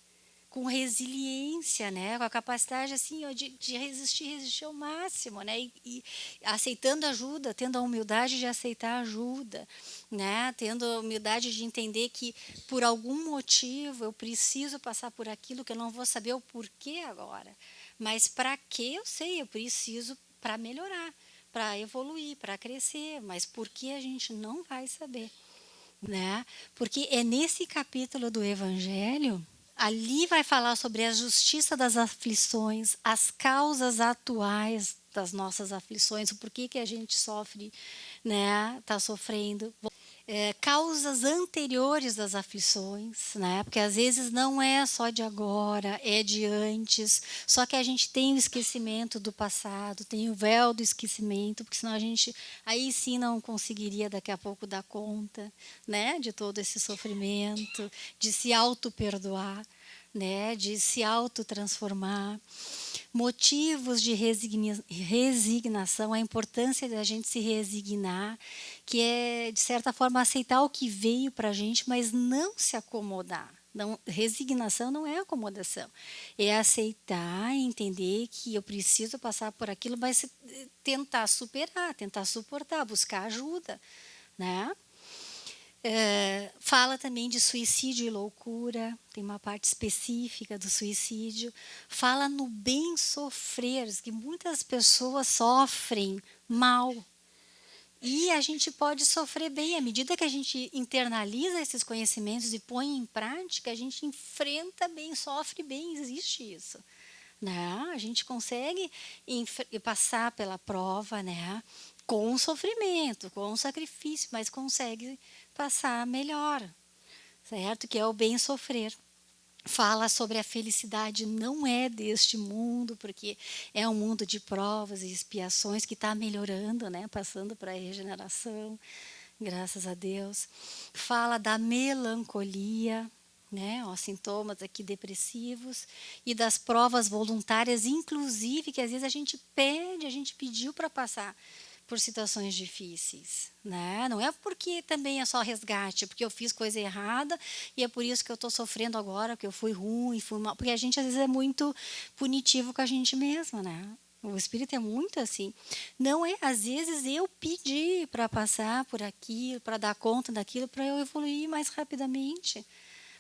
A: com resiliência, né? Com a capacidade assim, ó, de resistir ao máximo, né? E aceitando ajuda, tendo a humildade de aceitar ajuda, né? Tendo a humildade de entender que por algum motivo eu preciso passar por aquilo que eu não vou saber o porquê agora, mas para que eu sei, eu preciso para melhorar, para evoluir, para crescer, mas por que a gente não vai saber, né? Porque é nesse capítulo do Evangelho. Ali vai falar sobre a justiça das aflições, as causas atuais das nossas aflições, o porquê que a gente sofre, né? Está sofrendo. Causas anteriores das aflições, né? Porque às vezes não é só de agora, é de antes. Só que a gente tem o esquecimento do passado, tem o véu do esquecimento, porque senão a gente aí sim não conseguiria daqui a pouco dar conta, né? De todo esse sofrimento, de se auto-perdoar, né? De se auto-transformar. Motivos de resignação, a importância da gente se resignar, que é, de certa forma, aceitar o que veio para a gente, mas não se acomodar. Não, resignação não é acomodação. É aceitar, entender que eu preciso passar por aquilo, mas tentar superar, tentar suportar, buscar ajuda, né? Fala também de suicídio e loucura, tem uma parte específica do suicídio. Fala no bem sofrer, que muitas pessoas sofrem mal. E a gente pode sofrer bem, à medida que a gente internaliza esses conhecimentos e põe em prática, a gente enfrenta bem, sofre bem, existe isso. Né? A gente consegue passar pela prova, né? Com sofrimento, com sacrifício, mas consegue passar melhor, certo? Que é o bem sofrer. Fala sobre a felicidade não é deste mundo, porque é um mundo de provas e expiações que está melhorando, né? Passando para a regeneração, graças a Deus. Fala da melancolia, né? Os sintomas aqui depressivos e das provas voluntárias, inclusive, que às vezes a gente pediu para passar por situações difíceis, né? Não é porque também é só resgate, porque eu fiz coisa errada e é por isso que eu estou sofrendo agora, porque eu fui ruim, fui mal, porque a gente às vezes é muito punitivo com a gente mesma, né? O espírito é muito assim. Não é, às vezes eu pedi para passar por aquilo, para dar conta daquilo, para eu evoluir mais rapidamente,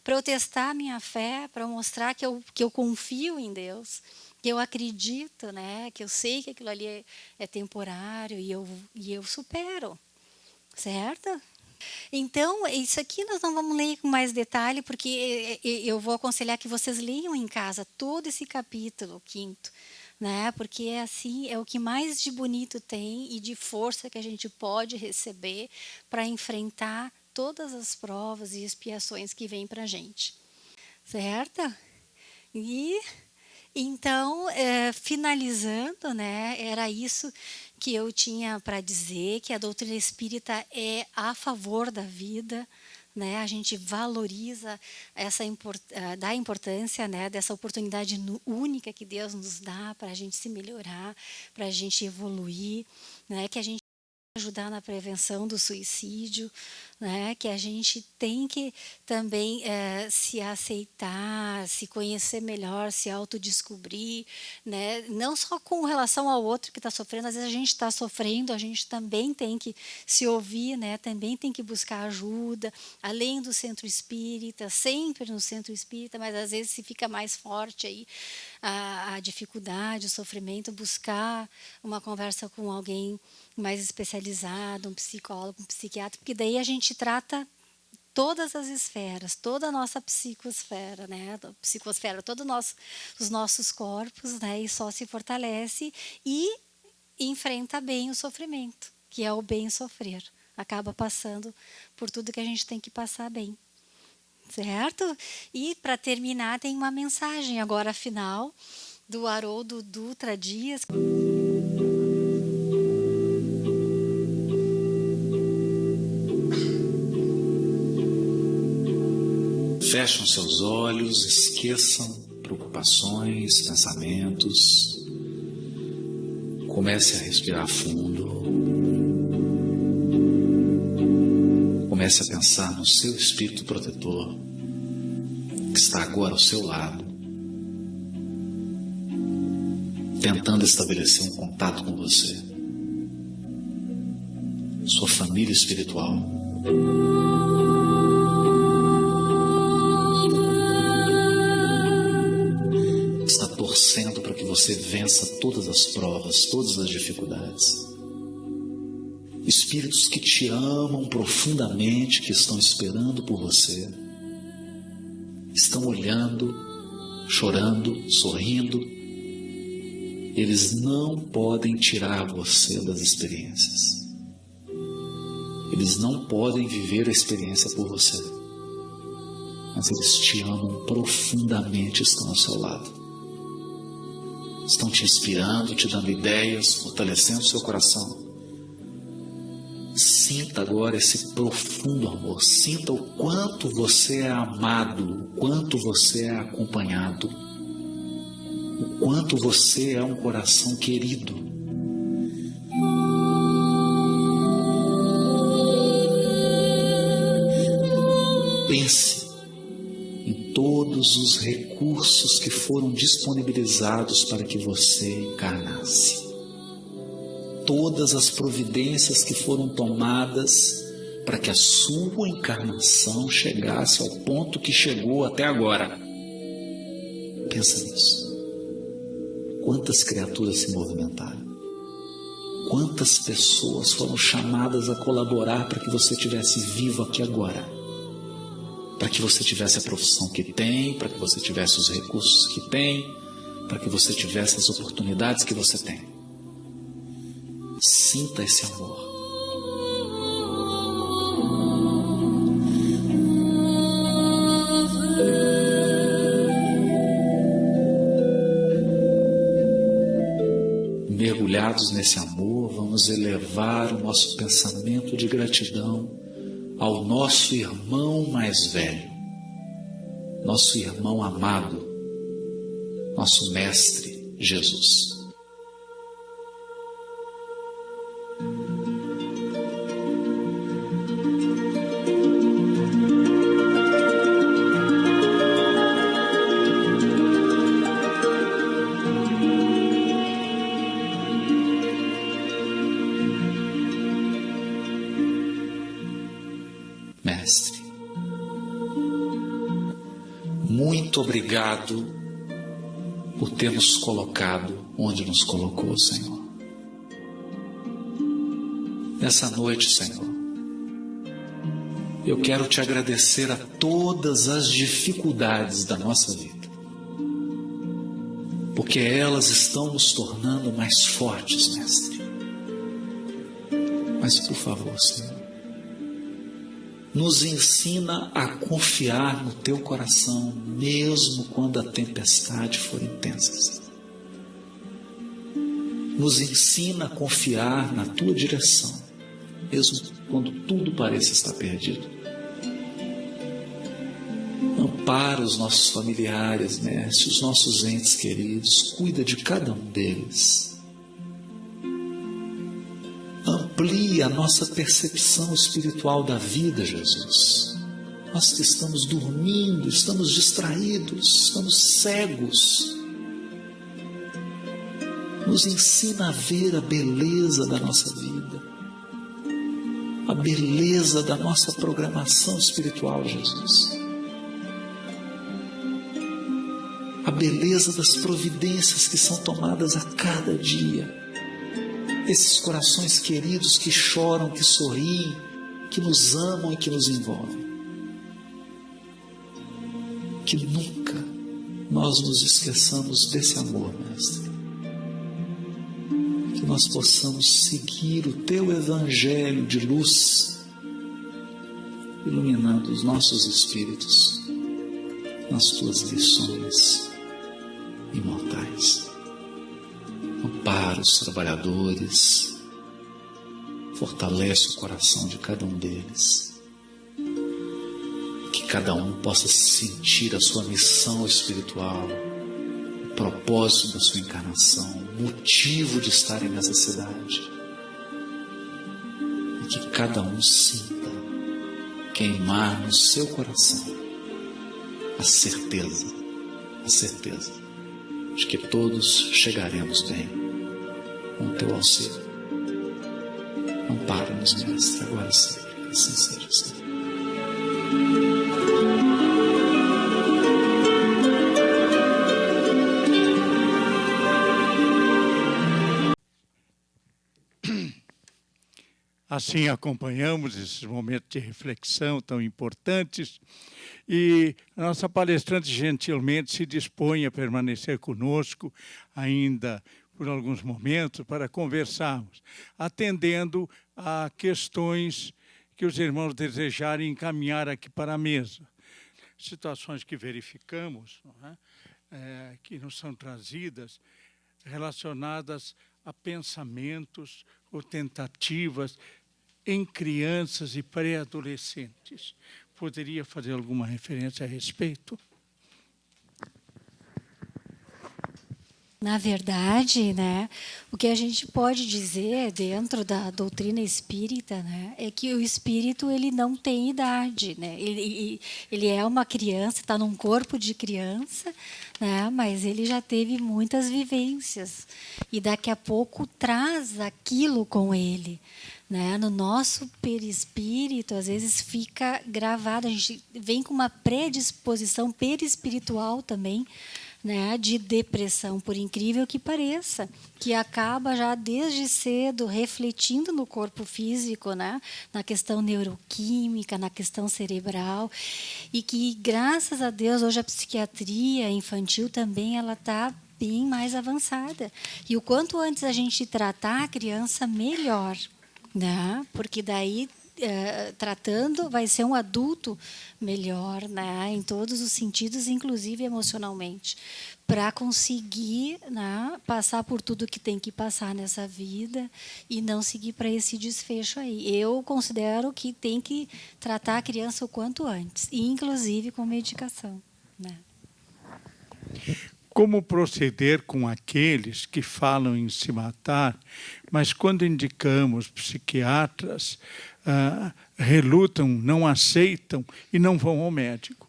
A: para eu testar a minha fé, para mostrar que eu confio em Deus, que eu acredito, né? Que eu sei que aquilo ali é temporário e eu supero, certo? Então, isso aqui nós não vamos ler com mais detalhe, porque eu vou aconselhar que vocês leiam em casa todo esse capítulo, o quinto, né? Porque é assim, é o que mais de bonito tem e de força que a gente pode receber para enfrentar todas as provas e expiações que vêm para a gente, certo? E então, finalizando, né, era isso que eu tinha para dizer, que a doutrina espírita é a favor da vida, né? A gente valoriza dá importância, né, dessa oportunidade única que Deus nos dá para a gente se melhorar, para a gente evoluir, né? Que a gente ajudar na prevenção do suicídio, né? Que a gente tem que também se aceitar, se conhecer melhor, se autodescobrir, né? Não só com relação ao outro que está sofrendo, às vezes a gente está sofrendo, a gente também tem que se ouvir, né? Também tem que buscar ajuda, além do centro espírita, sempre no centro espírita, mas às vezes se fica mais forte aí a dificuldade, o sofrimento, buscar uma conversa com alguém mais especializado, um psicólogo, um psiquiatra, porque daí a gente trata todas as esferas, toda a nossa psicosfera, né? Psicosfera, todos os nossos corpos, né? E só se fortalece e enfrenta bem o sofrimento, que é o bem sofrer. Acaba passando por tudo que a gente tem que passar bem. Certo? E para terminar, tem uma mensagem agora final do Haroldo Dutra Dias.
B: Fecham seus olhos, esqueçam preocupações, pensamentos. Comece a respirar fundo. Comece a pensar no seu espírito protetor, que está agora ao seu lado, tentando estabelecer um contato com você. Sua família espiritual. Está torcendo para que você vença todas as provas, todas as dificuldades. Espíritos que te amam profundamente, que estão esperando por você, estão olhando, chorando, sorrindo. Eles não podem tirar você das experiências. Eles não podem viver a experiência por você. Mas eles te amam profundamente, estão ao seu lado. Estão te inspirando, te dando ideias, fortalecendo o seu coração. Sinta agora esse profundo amor. Sinta o quanto você é amado, o quanto você é acompanhado, o quanto você é um coração querido. Pense em todos os recursos que foram disponibilizados para que você encarnasse. Todas as providências que foram tomadas para que a sua encarnação chegasse ao ponto que chegou até agora. Pensa nisso. Quantas criaturas se movimentaram? Quantas pessoas foram chamadas a colaborar para que você estivesse vivo aqui agora? Para que você tivesse a profissão que tem, para que você tivesse os recursos que tem, para que você tivesse as oportunidades que você tem. Sinta esse amor. Mergulhados nesse amor, vamos elevar o nosso pensamento de gratidão ao nosso irmão mais velho, nosso irmão amado, nosso Mestre Jesus. Mestre, muito obrigado por ter nos colocado onde nos colocou, Senhor. Nessa noite, Senhor, eu quero te agradecer a todas as dificuldades da nossa vida, porque elas estão nos tornando mais fortes, Mestre. Mas, por favor, Senhor, nos ensina a confiar no teu coração, mesmo quando a tempestade for intensa. Nos ensina a confiar na tua direção, mesmo quando tudo pareça estar perdido. Ampara os nossos familiares, Mestre, os nossos entes queridos, cuida de cada um deles. Amplie a nossa percepção espiritual da vida, Jesus. Nós que estamos dormindo, estamos distraídos, estamos cegos. Nos ensina a ver a beleza da nossa vida, a beleza da nossa programação espiritual, Jesus. A beleza das providências que são tomadas a cada dia. Esses corações queridos que choram, que sorriem, que nos amam e que nos envolvem. Que nunca nós nos esqueçamos desse amor, Mestre. Que nós possamos seguir o Teu Evangelho de luz, iluminando os nossos espíritos nas Tuas lições imortais. Ampara os trabalhadores, fortalece o coração de cada um deles, que cada um possa sentir a sua missão espiritual, o propósito da sua encarnação, o motivo de estarem nessa cidade, e que cada um sinta queimar no seu coração a certeza de que todos chegaremos bem com o Teu auxílio. Ampara-nos, Mestre, agora e sempre, que assim seja, Senhor.
C: Assim acompanhamos esses momentos de reflexão tão importantes e a nossa palestrante gentilmente se dispõe a permanecer conosco ainda por alguns momentos para conversarmos, atendendo a questões que os irmãos desejarem encaminhar aqui para a mesa. Situações que verificamos, que nos são trazidas, relacionadas a pensamentos ou tentativas em crianças e pré-adolescentes. Poderia fazer alguma referência a respeito?
A: Na verdade, né, o que a gente pode dizer dentro da doutrina espírita, né, é que o espírito ele não tem idade, né? Ele é uma criança, está num corpo de criança, né, mas ele já teve muitas vivências e daqui a pouco traz aquilo com ele. Né? No nosso perispírito, às vezes fica gravado, a gente vem com uma predisposição perispiritual também, né, de depressão, por incrível que pareça, que acaba já desde cedo refletindo no corpo físico, né, na questão neuroquímica, na questão cerebral, e que, graças a Deus, hoje a psiquiatria infantil também ela está bem mais avançada. E o quanto antes a gente tratar a criança, melhor. Né? Porque daí, tratando, vai ser um adulto melhor, né? Em todos os sentidos, inclusive emocionalmente, para conseguir, né, passar por tudo que tem que passar nessa vida e não seguir para esse desfecho aí. Eu considero que tem que tratar a criança o quanto antes, inclusive com medicação. Né?
C: Como proceder com aqueles que falam em se matar, mas quando indicamos psiquiatras, relutam, não aceitam e não vão ao médico?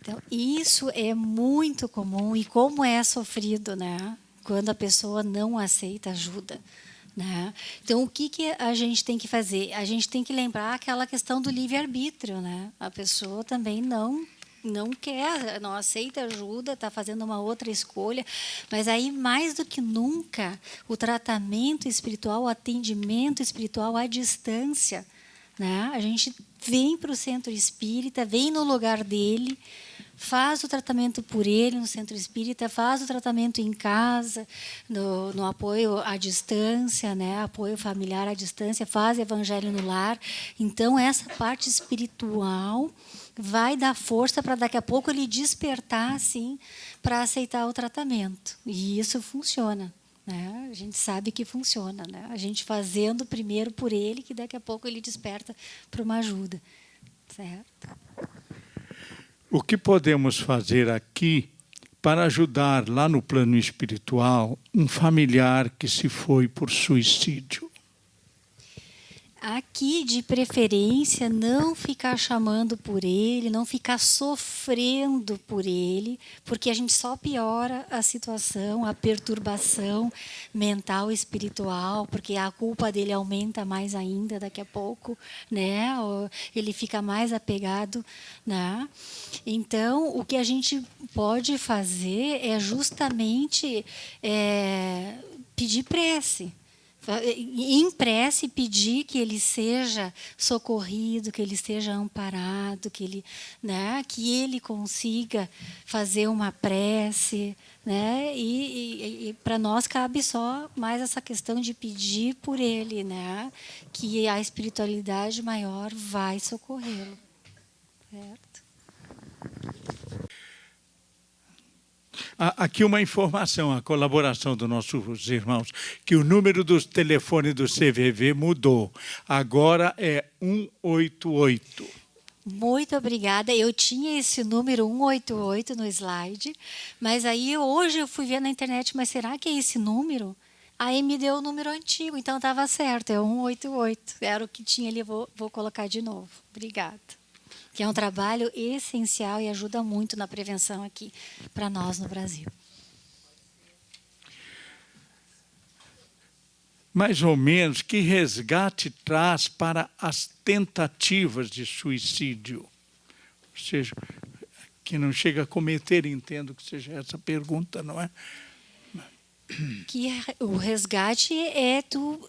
A: Então, isso é muito comum e como é sofrido, né? Quando a pessoa não aceita ajuda. Né? Então, o que a gente tem que fazer? A gente tem que lembrar aquela questão do livre-arbítrio. Né? A pessoa também não quer, não aceita ajuda, está fazendo uma outra escolha. Mas aí, mais do que nunca, o tratamento espiritual, o atendimento espiritual à distância, né? A gente vem para o centro espírita, vem no lugar dele, faz o tratamento por ele no centro espírita, faz o tratamento em casa, no apoio à distância, né? Apoio familiar à distância, faz evangelho no lar. Então, essa parte espiritual vai dar força para daqui a pouco ele despertar, assim, para aceitar o tratamento. E isso funciona. Né? A gente sabe que funciona. Né? A gente fazendo primeiro por ele, que daqui a pouco ele desperta para uma ajuda. Certo?
C: O que podemos fazer aqui para ajudar lá no plano espiritual um familiar que se foi por suicídio?
A: Aqui, de preferência, não ficar chamando por ele, não ficar sofrendo por ele, porque a gente só piora a situação, a perturbação mental e espiritual, porque a culpa dele aumenta mais ainda daqui a pouco, né? Ele fica mais apegado, né? Então, o que a gente pode fazer é justamente pedir prece. em prece, pedir que ele seja socorrido, que ele esteja amparado, que ele consiga fazer uma prece, né? E para nós cabe só mais essa questão de pedir por ele, né? Que a espiritualidade maior vai socorrê-lo, certo?
C: Aqui uma informação, a colaboração dos nossos irmãos, que o número dos telefones do CVV mudou. Agora é 188.
A: Muito obrigada. Eu tinha esse número 188 no slide, mas aí hoje eu fui ver na internet, mas será que é esse número? Aí me deu o número antigo, então estava certo, é 188. Era o que tinha ali, vou colocar de novo. Obrigada. Que é um trabalho essencial e ajuda muito na prevenção aqui para nós no Brasil.
C: Mais ou menos, que resgate traz para as tentativas de suicídio? Ou seja, que não chega a cometer, entendo que seja essa pergunta, não é?
A: Que o resgate é tu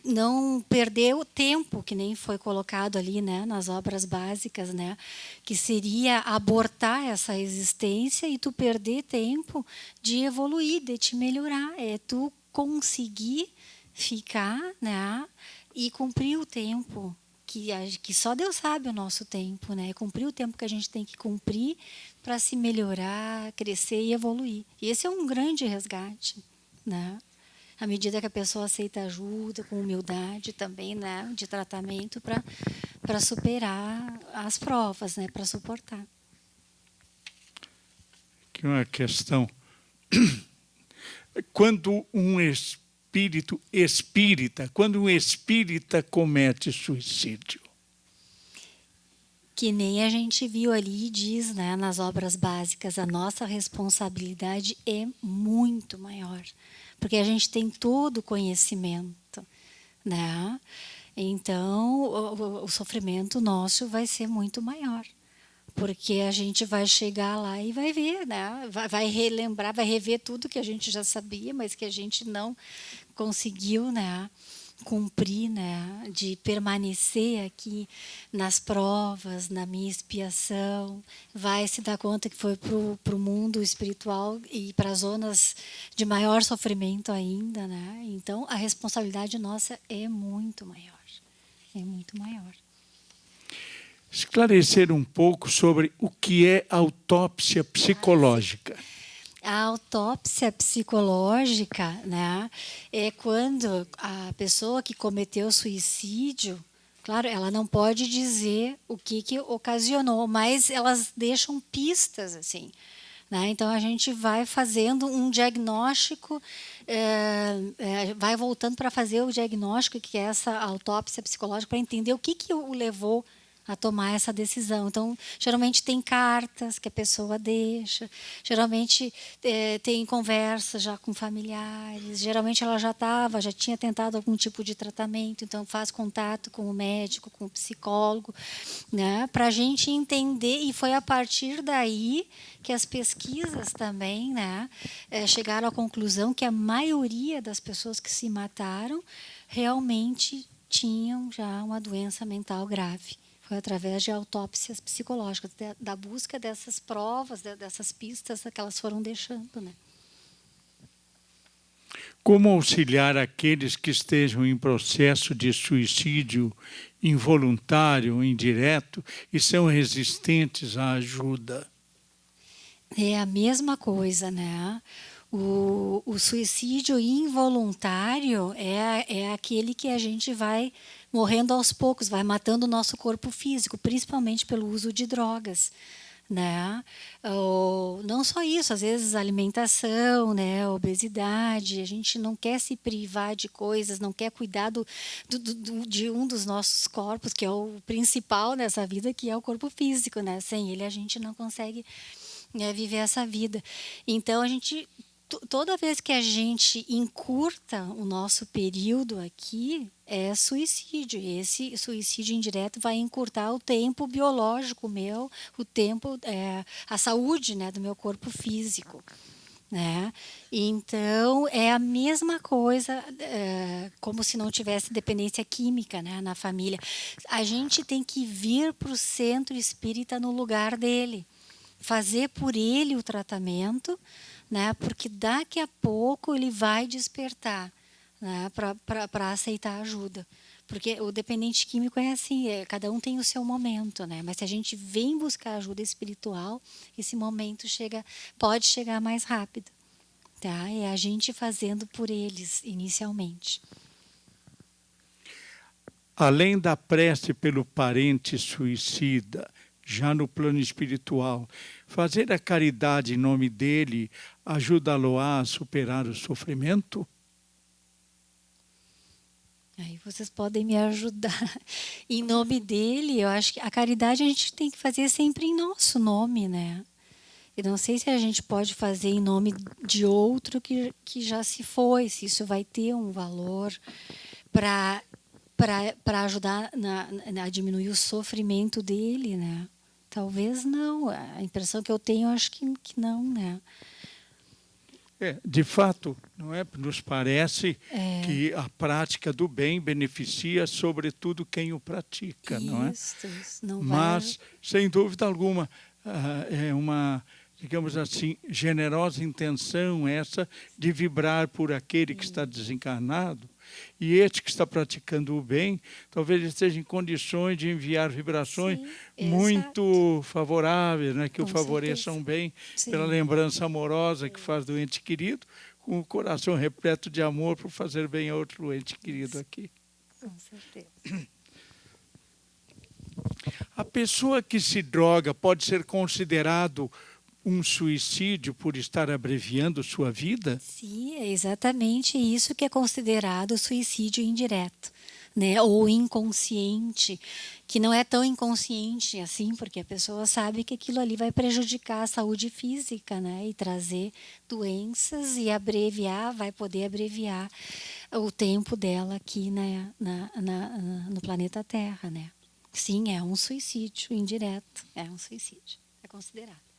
A: não perder o tempo, que nem foi colocado ali, né, nas obras básicas, né, que seria abortar essa existência e tu perder tempo de evoluir, de te melhorar, é tu conseguir ficar, né, e cumprir o tempo que só Deus sabe o nosso tempo, né, cumprir o tempo que a gente tem que cumprir para se melhorar, crescer e evoluir. E esse é um grande resgate, né? À medida que a pessoa aceita ajuda, com humildade também, né, de tratamento para superar as provas, né, para suportar.
C: Que é uma questão. Quando um espírita comete suicídio,
A: que nem a gente viu ali, diz, né, nas obras básicas, a nossa responsabilidade é muito maior, porque a gente tem todo o conhecimento, né? Então, o sofrimento nosso vai ser muito maior, porque a gente vai chegar lá e vai ver, né? Vai relembrar, vai rever tudo que a gente já sabia, mas que a gente não conseguiu, né, cumprir, né, de permanecer aqui nas provas, na minha expiação, vai se dar conta que foi para o mundo espiritual e para as zonas de maior sofrimento ainda, né? Então a responsabilidade nossa é muito maior,
C: esclarecer um pouco sobre o que é autópsia psicológica.
A: A autópsia psicológica, né, é quando a pessoa que cometeu suicídio, claro, ela não pode dizer o que ocasionou, mas elas deixam pistas, assim, né? Então a gente vai fazendo um diagnóstico, vai voltando para fazer o diagnóstico, que é essa autópsia psicológica, para entender o que o levou a tomar essa decisão. Então, geralmente tem cartas que a pessoa deixa, geralmente tem conversas já com familiares, geralmente ela já tinha tentado algum tipo de tratamento, então faz contato com o médico, com o psicólogo, né, para a gente entender, e foi a partir daí que as pesquisas também, né, chegaram à conclusão que a maioria das pessoas que se mataram realmente tinham já uma doença mental grave. Foi através de autópsias psicológicas, da busca dessas provas, dessas pistas que elas foram deixando, né?
C: Como auxiliar aqueles que estejam em processo de suicídio involuntário ou indireto e são resistentes à ajuda?
A: É a mesma coisa, né? O suicídio involuntário é aquele que a gente vai morrendo aos poucos, vai matando o nosso corpo físico, principalmente pelo uso de drogas, né? Não só isso, às vezes alimentação, né? Obesidade, a gente não quer se privar de coisas, não quer cuidar de um dos nossos corpos, que é o principal nessa vida, que é o corpo físico, né? Sem ele a gente não consegue viver essa vida. Então a gente, toda vez que a gente encurta o nosso período aqui, é suicídio. Esse suicídio indireto vai encurtar o tempo biológico meu, o tempo, a saúde, né, do meu corpo físico. né? Então, é a mesma coisa, como se não tivesse dependência química, né, na família. A gente tem que vir para o centro espírita no lugar dele, fazer por ele o tratamento, né, porque daqui a pouco ele vai despertar, né, para aceitar ajuda. Porque o dependente químico é assim, cada um tem o seu momento, né? Mas se a gente vem buscar ajuda espiritual, esse momento pode chegar mais rápido, tá? É a gente fazendo por eles inicialmente.
C: Além da prece pelo parente suicida, já no plano espiritual, fazer a caridade em nome dele ajuda-lo a superar o sofrimento?
A: Aí vocês podem me ajudar. Em nome dele, eu acho que a caridade a gente tem que fazer sempre em nosso nome, né? Eu não sei se a gente pode fazer em nome de outro que já se foi, se isso vai ter um valor para ajudar a diminuir o sofrimento dele, né? Talvez não. A impressão que eu tenho, eu acho que não, né?
C: De fato, não é? Nos parece que a prática do bem beneficia, sobretudo, quem o pratica, não é?
A: Isso não
C: Mas, sem dúvida alguma, é uma, digamos assim, generosa intenção essa de vibrar por aquele que está desencarnado. E este que está praticando o bem, talvez esteja em condições de enviar vibrações muito favoráveis, né, que
A: com
C: o favoreçam
A: certeza.
C: bem,
A: Sim.
C: pela lembrança amorosa que faz do ente querido, com o coração repleto de amor por fazer bem a outro ente querido aqui.
A: Com certeza.
C: A pessoa que se droga pode ser considerado um suicídio por estar abreviando sua vida?
A: Sim, é exatamente isso que é considerado suicídio indireto, né? Ou inconsciente, que não é tão inconsciente assim, porque a pessoa sabe que aquilo ali vai prejudicar a saúde física, né? E trazer doenças e vai poder abreviar o tempo dela aqui, né? No planeta Terra, né? Sim, é um suicídio indireto, é um suicídio, é considerado.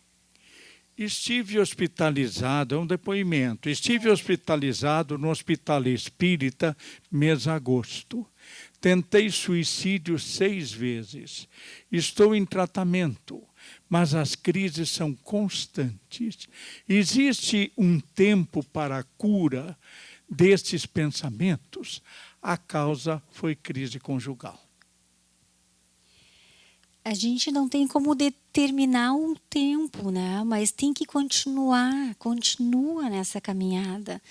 C: Estive hospitalizado, é um depoimento, estive hospitalizado no Hospital Espírita mês de agosto. Tentei suicídio 6 vezes. Estou em tratamento, mas as crises são constantes. Existe um tempo para a cura destes pensamentos? A causa foi crise conjugal.
A: A gente não tem como determinar um tempo, né? Mas tem que continua nessa caminhada,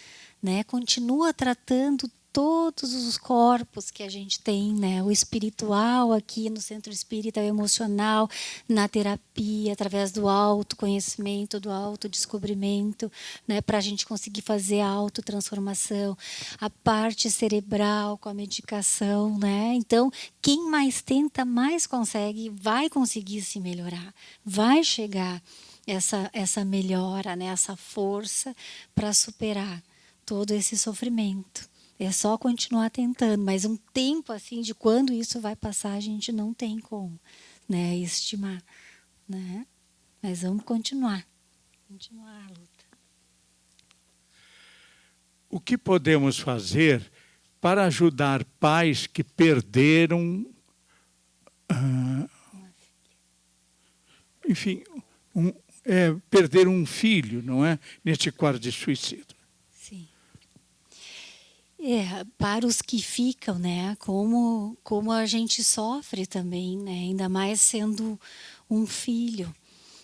A: né? Continua tratando todos os corpos que a gente tem, né? O espiritual aqui no Centro Espírita, o emocional, na terapia, através do autoconhecimento, do autodescobrimento, né? Para a gente conseguir fazer a autotransformação, a parte cerebral com a medicação, né? Então, quem mais tenta, mais consegue, vai conseguir se melhorar, vai chegar essa melhora, né? Essa força para superar todo esse sofrimento. É só continuar tentando, mas um tempo assim de quando isso vai passar a gente não tem como, né, estimar, né? Mas vamos continuar a luta.
C: O que podemos fazer para ajudar pais que perderam, enfim, perderam um filho, não é, neste quadro de suicídio?
A: Sim. Para os que ficam, né? Como a gente sofre também, né? Ainda mais sendo um filho,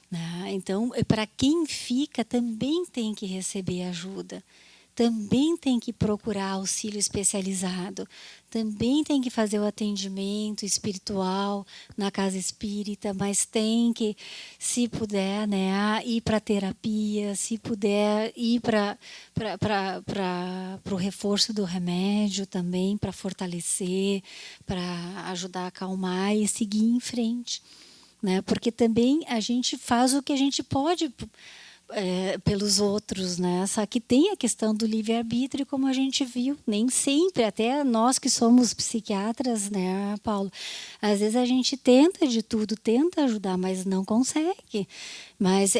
A: né? Então, para quem fica também tem que receber ajuda, também tem que procurar auxílio especializado, também tem que fazer o atendimento espiritual na casa espírita, mas tem que, se puder, né, ir para terapia, se puder ir para o reforço do remédio também, para fortalecer, para ajudar a acalmar e seguir em frente, né? Porque também a gente faz o que a gente pode pelos outros, né? Só que tem a questão do livre-arbítrio, como a gente viu, nem sempre, até nós que somos psiquiatras, né, Paulo? Às vezes a gente tenta de tudo, tenta ajudar, mas não consegue. Mas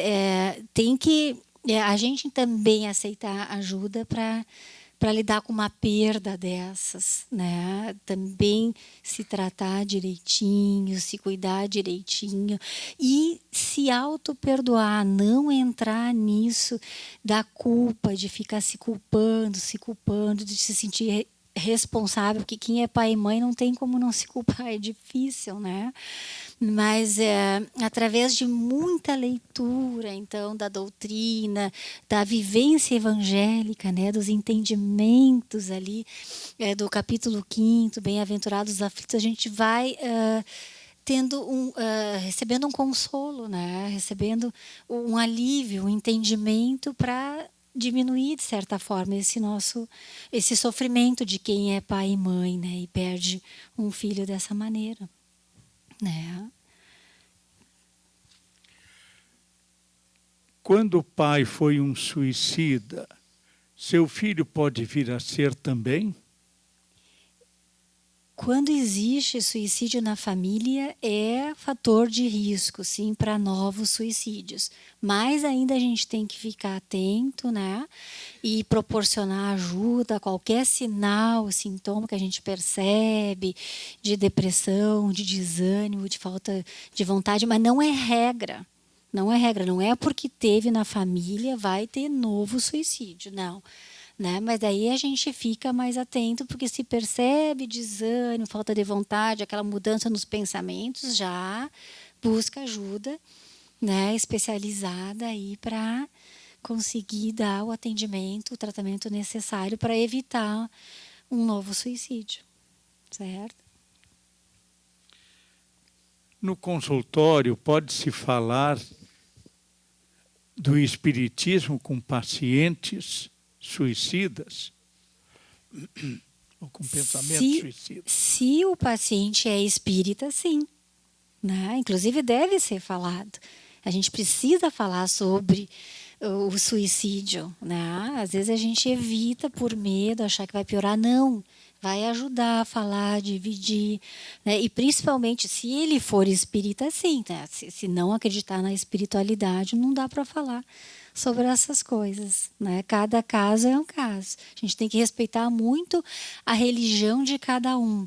A: tem que a gente também aceitar ajuda para lidar com uma perda dessas, né? Também se tratar direitinho, se cuidar direitinho e se auto-perdoar, não entrar nisso da culpa, de ficar se culpando, de se sentir responsável, porque quem é pai e mãe não tem como não se culpar, é difícil, né? Mas através de muita leitura, então, da doutrina, da vivência evangélica, né, dos entendimentos ali, do capítulo 5º, Bem-aventurados os aflitos, a gente vai recebendo um consolo, né, recebendo um alívio, um entendimento para diminuir, de certa forma, esse sofrimento de quem é pai e mãe, né, e perde um filho dessa maneira. Né?
C: Quando o pai foi um suicida, seu filho pode vir a ser também?
A: Quando existe suicídio na família, é fator de risco, sim, para novos suicídios. Mas ainda a gente tem que ficar atento, né? E proporcionar ajuda a qualquer sinal, sintoma que a gente percebe de depressão, de desânimo, de falta de vontade, mas não é regra. Não é regra, não é porque teve na família, vai ter novo suicídio, não. Né? Mas daí a gente fica mais atento, porque se percebe desânimo, falta de vontade, aquela mudança nos pensamentos, já busca ajuda, né, especializada aí para conseguir dar o atendimento, o tratamento necessário para evitar um novo suicídio, certo?
C: No consultório, pode-se falar do espiritismo com pacientes suicidas ou com pensamento suicida?
A: Se o paciente é espírita, sim. Né? Inclusive deve ser falado. A gente precisa falar sobre o suicídio. Né? Às vezes a gente evita por medo, achar que vai piorar. Não, vai ajudar a falar, dividir. Né? E principalmente se ele for espírita, sim. Né? Se não acreditar na espiritualidade, não dá para falar sobre essas coisas, né? Cada caso é um caso. A gente tem que respeitar muito a religião de cada um,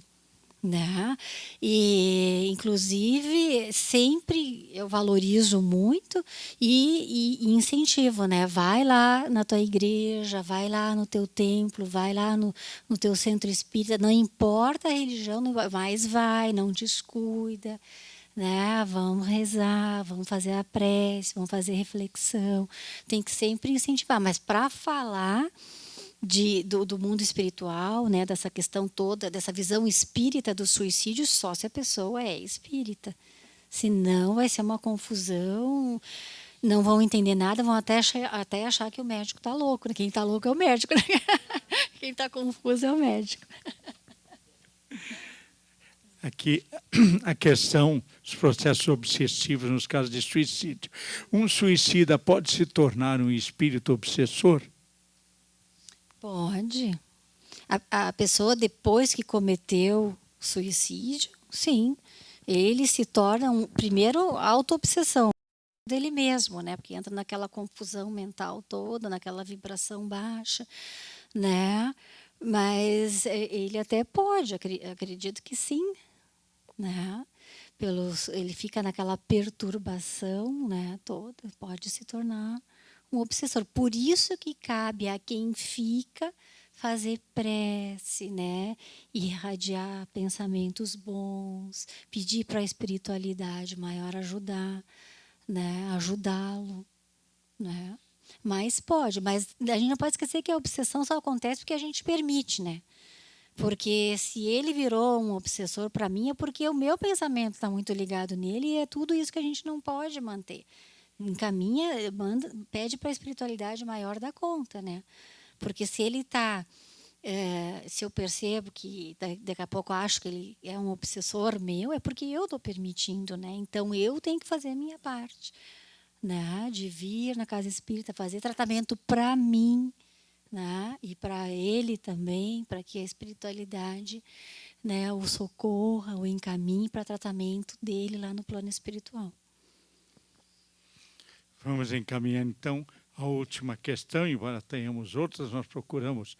A: né? E inclusive sempre eu valorizo muito e incentivo, né? Vai lá na tua igreja, vai lá no teu templo, vai lá no teu centro espírita, não importa a religião, mas vai, não descuida. Né? Vamos rezar, vamos fazer a prece, vamos fazer reflexão. Tem que sempre incentivar, mas para falar do mundo espiritual, né? Dessa questão toda, dessa visão espírita do suicídio, só se a pessoa é espírita. Senão vai ser uma confusão, não vão entender nada, vão até achar que o médico está louco. Né? Quem está louco é o médico. Né? Quem está confuso é o médico.
C: Aqui a questão dos processos obsessivos nos casos de suicídio. Um suicida pode se tornar um espírito obsessor?
A: Pode. A pessoa, depois que cometeu suicídio, sim, ele se torna, primeiro, auto-obsessão dele mesmo, né? Porque entra naquela confusão mental toda, naquela vibração baixa, né? Mas ele até pode, acredito que sim, né? Ele fica naquela perturbação, né, toda, pode se tornar um obsessor. Por isso que cabe a quem fica fazer prece, né, irradiar pensamentos bons, pedir para a espiritualidade maior ajudar, né, ajudá-lo, né? Mas a gente não pode esquecer que a obsessão só acontece porque a gente permite, né? Porque se ele virou um obsessor para mim é porque o meu pensamento está muito ligado nele e é tudo isso que a gente não pode manter. Encaminha, pede para a espiritualidade maior dar conta, né? Porque se ele está, se eu percebo que daqui a pouco eu acho que ele é um obsessor meu, é porque eu estou permitindo, né? Então eu tenho que fazer a minha parte, né? De vir na casa espírita fazer tratamento para mim, né? E para ele também, para que a espiritualidade, né, o socorra, o encaminhe para tratamento dele lá no plano espiritual.
C: Vamos encaminhar, então, a última questão, embora tenhamos outras, nós procuramos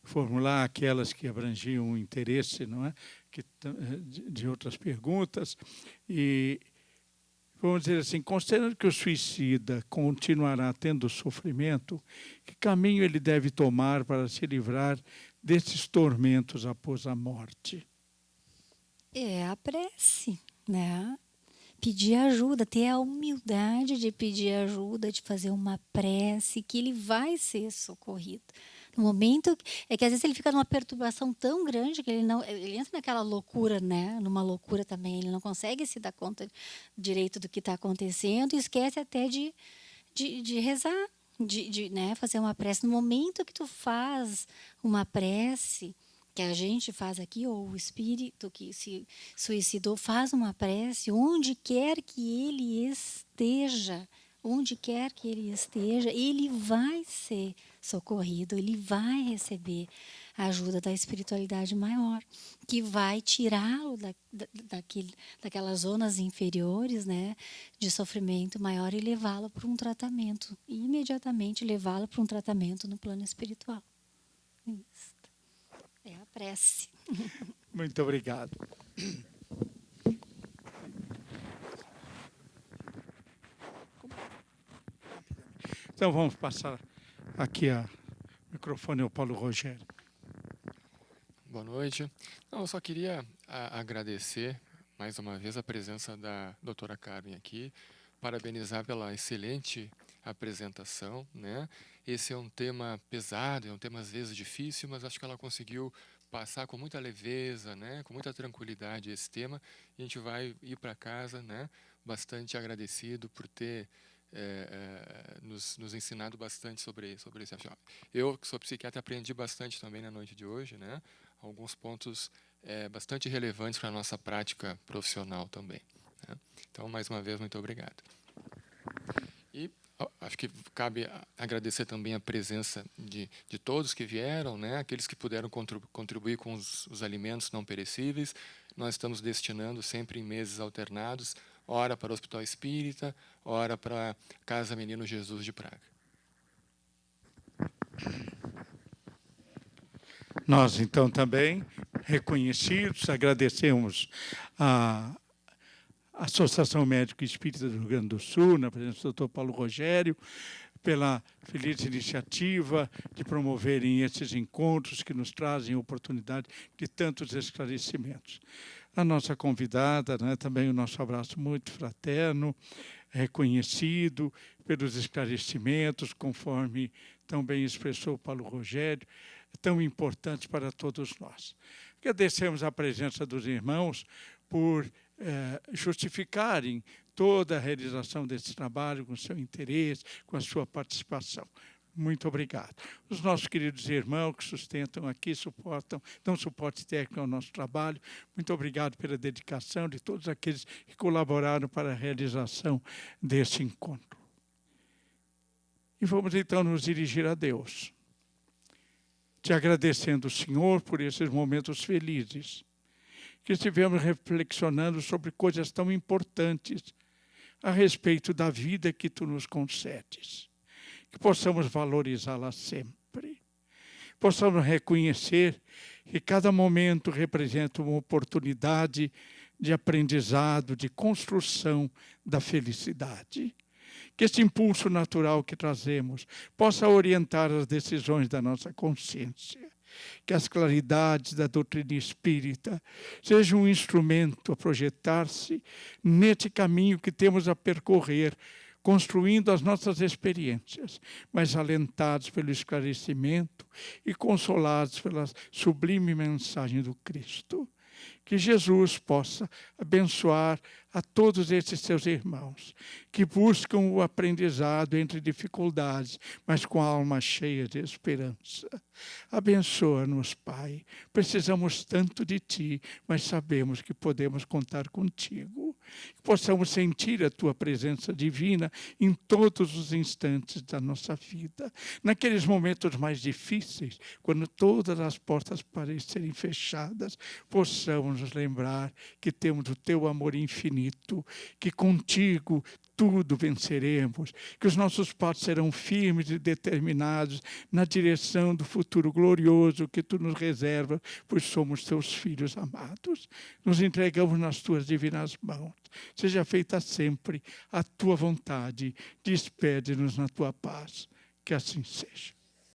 C: formular aquelas que abrangiam o interesse, não é? De outras perguntas. E, vamos dizer assim, considerando que o suicida continuará tendo sofrimento, que caminho ele deve tomar para se livrar desses tormentos após a morte?
A: É a prece, né? Pedir ajuda, ter a humildade de pedir ajuda, de fazer uma prece, que ele vai ser socorrido. No momento é que às vezes ele fica numa perturbação tão grande que ele entra naquela loucura, né? Numa loucura também, ele não consegue se dar conta direito do que está acontecendo e esquece até de rezar, né? Fazer uma prece. No momento que tu faz uma prece, que a gente faz aqui, ou o espírito que se suicidou faz uma prece, onde quer que ele esteja, ele vai ser socorrido, ele vai receber a ajuda da espiritualidade maior, que vai tirá-lo daquelas zonas inferiores, né, de sofrimento maior e levá-lo para um tratamento, e imediatamente levá-lo para um tratamento no plano espiritual. Isso. É a prece.
C: Muito obrigado. Então vamos passar aqui o microfone ao Paulo Rogério.
D: Boa noite. Não, eu só queria agradecer mais uma vez a presença da doutora Carmen aqui, parabenizar pela excelente apresentação, né? Esse é um tema pesado, é um tema às vezes difícil, mas acho que ela conseguiu passar com muita leveza, né? Com muita tranquilidade esse tema. E a gente vai ir para casa, né? Bastante agradecido por ter nos ensinado bastante sobre esse assunto. Eu, que sou psiquiatra, aprendi bastante também na noite de hoje, né? Alguns pontos bastante relevantes para a nossa prática profissional também, né? Então, mais uma vez, muito obrigado. E acho que cabe agradecer também a presença de todos que vieram, né? Aqueles que puderam contribuir com os alimentos não perecíveis. Nós estamos destinando sempre em meses alternados, ora para o Hospital Espírita, ora para a Casa Menino Jesus de Praga.
C: Nós, então, também, reconhecidos, agradecemos a Associação Médico Espírita do Rio Grande do Sul, na presença do Dr. Paulo Rogério, pela feliz iniciativa de promoverem esses encontros que nos trazem oportunidade de tantos esclarecimentos. A nossa convidada, né, também o nosso abraço muito fraterno, reconhecido pelos esclarecimentos, conforme tão bem expressou Paulo Rogério, tão importantes para todos nós. Agradecemos a presença dos irmãos por justificarem toda a realização desse trabalho com seu interesse, com a sua participação. Muito obrigado. Os nossos queridos irmãos que sustentam aqui, dão suporte técnico ao nosso trabalho, muito obrigado pela dedicação de todos aqueles que colaboraram para a realização deste encontro. E vamos então nos dirigir a Deus, te agradecendo, Senhor, por esses momentos felizes, que estivemos reflexionando sobre coisas tão importantes a respeito da vida que Tu nos concedes. Que possamos valorizá-la sempre. Possamos reconhecer que cada momento representa uma oportunidade de aprendizado, de construção da felicidade. Que este impulso natural que trazemos possa orientar as decisões da nossa consciência. Que as claridades da doutrina espírita sejam um instrumento a projetar-se neste caminho que temos a percorrer, construindo as nossas experiências, mas alentados pelo esclarecimento e consolados pela sublime mensagem do Cristo. Que Jesus possa abençoar a todos esses seus irmãos, que buscam o aprendizado entre dificuldades, mas com a alma cheia de esperança. Abençoa-nos, Pai. Precisamos tanto de Ti, mas sabemos que podemos contar contigo. Que possamos sentir a Tua presença divina em todos os instantes da nossa vida. Naqueles momentos mais difíceis, quando todas as portas parecerem fechadas, possamos nos lembrar que temos o Teu amor infinito infinito, que contigo tudo venceremos, que os nossos passos serão firmes e determinados na direção do futuro glorioso que tu nos reservas, pois somos teus filhos amados. Nos entregamos nas tuas divinas mãos. Seja feita sempre a tua vontade. Despede-nos na tua paz. Que assim seja.